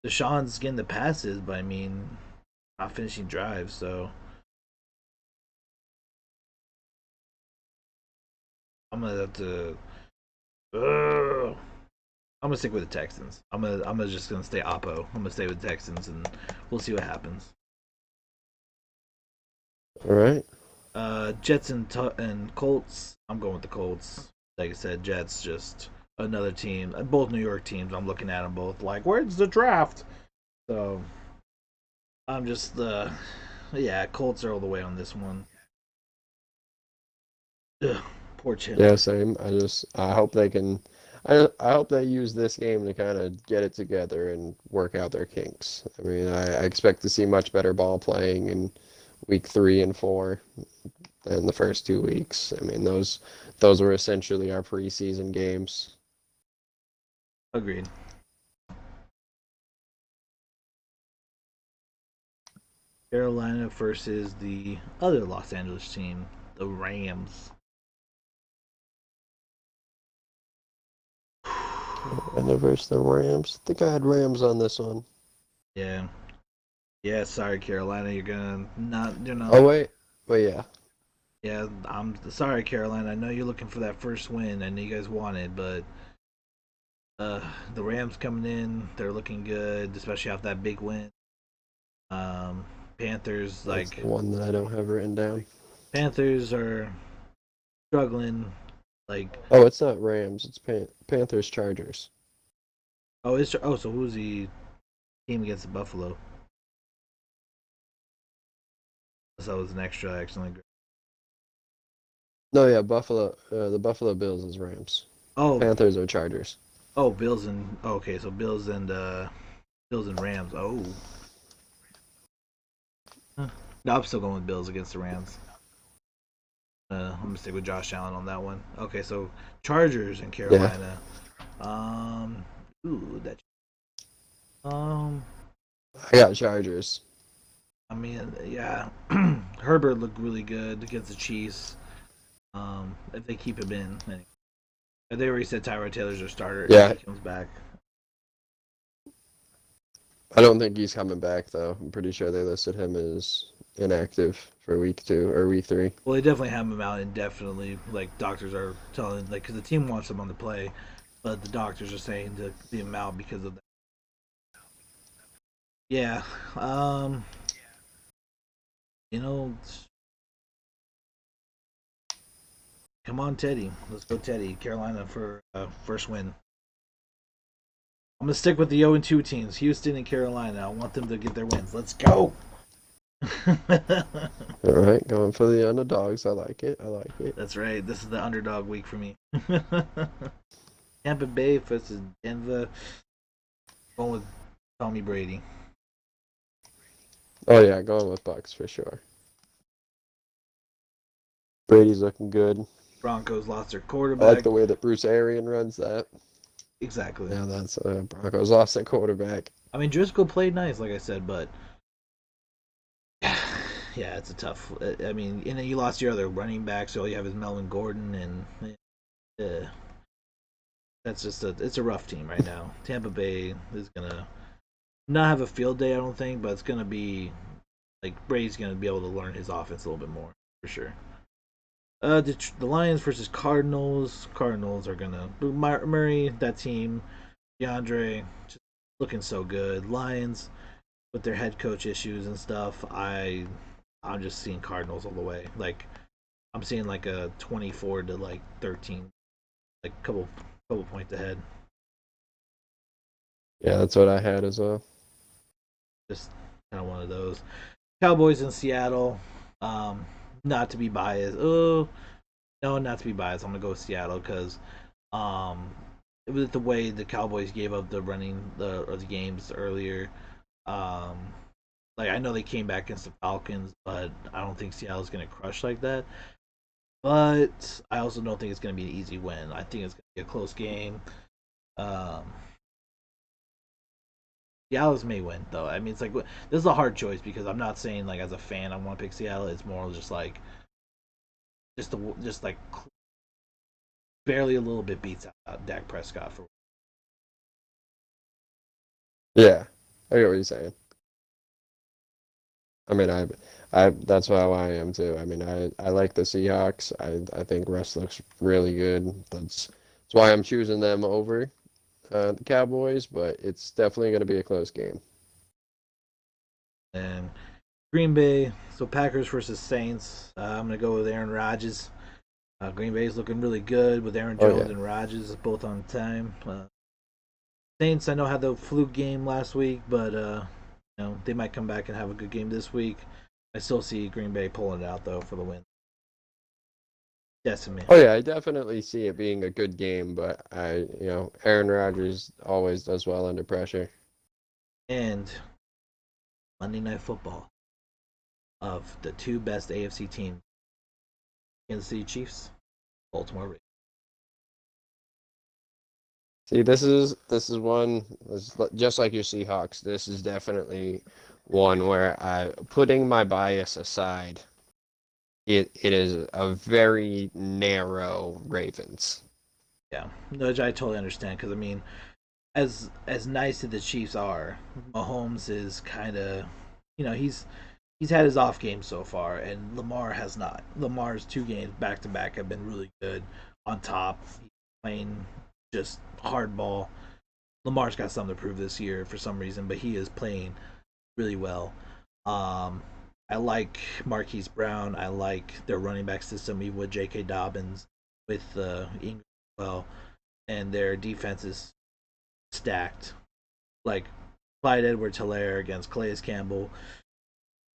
Deshaun's getting the passes, but I mean not finishing drives, so I'm gonna have to I'm gonna stick with the Texans. I'm just gonna stay oppo. I'm gonna stay with the Texans, and we'll see what happens. All right. Jets and Colts. I'm going with the Colts. Like I said, Jets just another team. Both New York teams. I'm looking at them both like, where's the draft? So I'm just yeah, Colts are all the way on this one. Ugh, poor Yeah, Chandler. same. I hope they can. I hope they use this game to kind of get it together and work out their kinks. I mean, I expect to see much better ball playing in week 3 and 4 than the first 2 weeks. I mean, those were essentially our preseason games. Agreed. Carolina versus the other Los Angeles team, the Rams. And versus the Rams. I think I had Rams on this one. Yeah. Yeah, sorry, Carolina. You're not. Oh wait, yeah. Yeah, I'm sorry, Carolina. I know you're looking for that first win. I know you guys want it, but uh, the Rams coming in, they're looking good, especially off that big win. Um, Panthers, That's like the one that I don't have written down. Panthers are struggling. Like, Oh, it's not Rams. It's Panthers Chargers. so who's the team against the Buffalo? So that was an extra accidentally. No, yeah, Buffalo. The Buffalo Bills is Rams. Oh, Panthers are Chargers. Bills and okay, so Bills and Rams. Oh, huh. No, I'm still going with Bills against the Rams. I'm gonna stick with Josh Allen on that one. Okay, so Chargers in Yeah, Carolina. Um, that. Um, I got Chargers. I mean, yeah, Herbert looked really good against the Chiefs. If they keep him in, anyway. They already said Tyrod Taylor's their starter if Yeah, he comes back. I don't think he's coming back though. I'm pretty sure they listed him as inactive for week 2 or week 3. Well, they definitely have him out indefinitely. Like doctors are telling, like, because the team wants him on the play, but the doctors are saying to leave him out because of that. Yeah, um, you know, come on, Teddy. Let's go, Teddy. Carolina for first win. I'm gonna stick with the 0-2 teams, Houston and Carolina. I want them to get their wins. Let's go. All right, going for the underdogs. I like it. I like it. That's right. This is the underdog week for me. Tampa Bay versus Denver. Going with Tommy Brady. Oh yeah, going with Bucks for sure. Brady's looking good. Broncos lost their I like quarterback. the way that Bruce Arian runs that. Exactly. Yeah, that's Broncos lost their quarterback. I mean, Driscoll played nice, like I said, but yeah, it's a tough. I mean, and then you lost your other running back, so all you have is Melvin Gordon, and that's just it's a rough team right now. Tampa Bay is gonna not have a field day, I don't think, but it's gonna be like Brady's gonna be able to learn his offense a little bit more for sure. The Lions versus Cardinals. Cardinals are gonna Murray, that team, DeAndre, just looking so good. Lions with their head coach issues and stuff. I'm just seeing Cardinals all the way. Like I'm seeing like a 24 to like 13, like couple points ahead. Yeah, that's what I had as well. Just kind of one of those. Cowboys in Seattle. Um, not to be biased. Oh no, not to be biased. I'm gonna go with Seattle because um, with the way the Cowboys gave up the running the games earlier. Um, like I know they came back against the Falcons, but I don't think Seattle's gonna crush like that. But I also don't think it's gonna be an easy win. I think it's gonna be a close game. Um, Seattle's may win though. I mean, it's like this is a hard choice because I'm not saying like as a fan I want to pick Seattle. It's more just like just like barely a little bit beats out Dak Prescott for. Yeah, I get what you're saying. I mean, that's how I am too. I mean, I like the Seahawks. I think Russ looks really good. That's why I'm choosing them over the Cowboys. But it's definitely going to be a close game. And Green Bay. So Packers versus Saints. I'm gonna go with Aaron Rodgers. Green Bay's looking really good with Aaron Oh Jones yeah. and Rodgers both on time. Saints, I know had the fluke game last week, but they might come back and have a good game this week. I still see Green Bay pulling it out though for the win. Decimate. Oh yeah, I definitely see it being a good game, but Aaron Rodgers always does well under pressure. And Monday Night Football of the two best AFC teams, Kansas City Chiefs, Baltimore Ravens. See, this is one just like your Seahawks. This is definitely one where putting my bias aside, it is a very narrow Ravens. Yeah, no, I totally understand because I mean, as nice as the Chiefs are, Mahomes is kind of, he's had his off game so far, and Lamar has not. Lamar's two games back to back have been really good. On top, he's playing just hardball. Lamar's got something to prove this year for some reason, but he is playing really well. Um, I like Marquise Brown. I like their running back system, even with J.K. Dobbins, with Ingram as well, and their defense is stacked. Like Clyde Edwards-Helaire against Calais Campbell.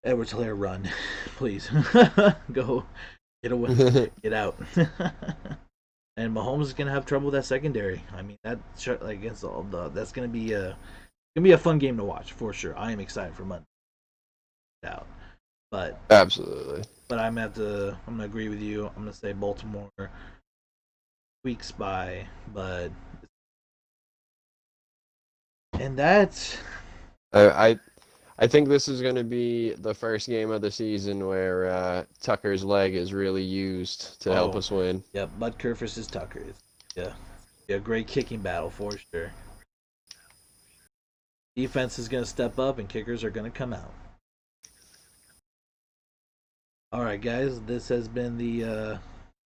Edwards-Helaire, run, please, go get away, get out. And Mahomes is gonna have trouble with that secondary. I mean, that against all the that's gonna be a fun game to watch for sure. I am excited for Monday out, but Absolutely. I'm gonna agree with you. I'm gonna say Baltimore weeks by, but and that's I I, I think this is going to be the first game of the season where Tucker's leg is really used to help oh us win. yeah, Butker versus Tucker. Yeah, yeah, great kicking battle for sure. Defense is gonna step up and kickers are gonna come out. All right, guys. This has been the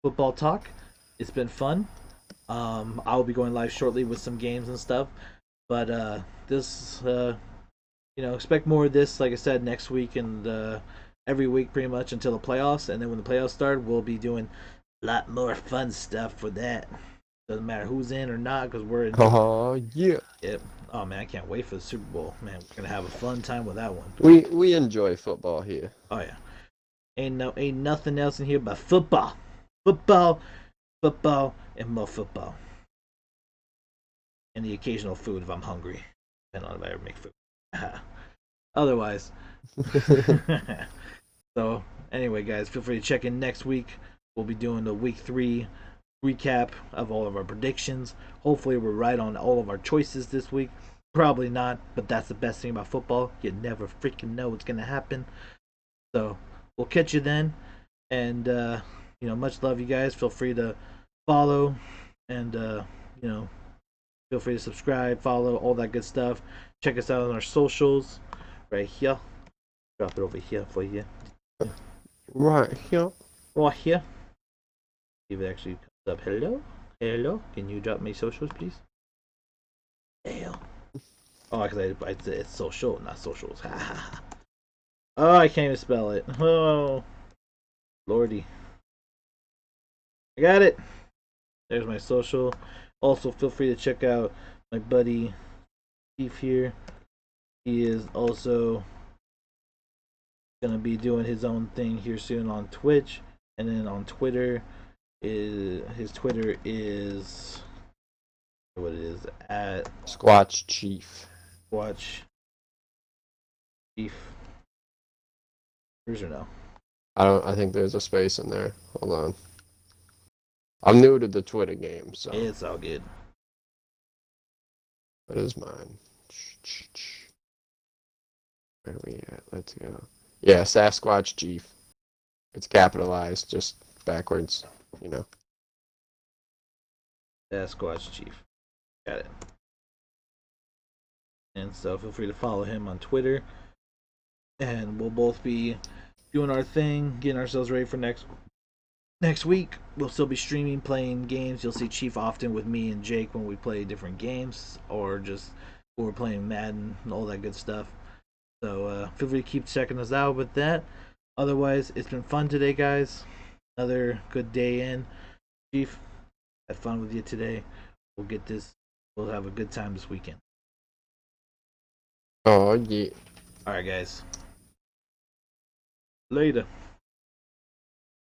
football talk. It's been fun. I'll be going live shortly with some games and stuff. But this, expect more of this. Like I said, next week and every week pretty much until the playoffs. And then when the playoffs start, we'll be doing a lot more fun stuff for that. Doesn't matter who's in or not because we're enjoying. Oh yeah. Yep. Oh man, I can't wait for the Super Bowl. Man, we're gonna have a fun time with that one. We enjoy football here. Oh yeah. Ain't nothing else in here but football, football, football, and more football, and the occasional food if I'm hungry, depending on if I ever make food. Otherwise, so anyway, guys, feel free to check in next week. We'll be doing the week 3 recap of all of our predictions. Hopefully, we're right on all of our choices this week. Probably not, but that's the best thing about football. You never freaking know what's gonna happen. So we'll catch you then. And much love, you guys. Feel free to follow, and feel free to subscribe, follow, all that good stuff. Check us out on our socials, right here. Drop it over here for you. Right here. Right here. See if it actually comes up. Hello, hello. Can you drop me socials, please? Hell. Oh, because I said it's social, not socials. Oh, I can't even spell it. Oh, lordy. I got it. There's my social. Also, feel free to check out my buddy Chief here. He is also gonna be doing his own thing here soon on Twitch, and then on Twitter. His Twitter is what it is at Squatch Chief. Squatch Chief. Yours or no? I think there's a space in there. Hold on. I'm new to the Twitter game, so It's all good. what is mine? Where are we at? Let's go. Yeah, Sasquatch Chief. It's capitalized, just backwards, you know. Squatch Chief. Got it. And so feel free to follow him on Twitter. And we'll both be doing our thing, getting ourselves ready for next week. We'll still be streaming, playing games. You'll see Chief often with me and Jake when we play different games, or just when we're playing Madden and all that good stuff. So feel free to keep checking us out with that. Otherwise, it's been fun today, guys. Another good day in. Chief, had fun with you today. We'll get this. We'll have a good time this weekend. Oh yeah. All right, guys. Later.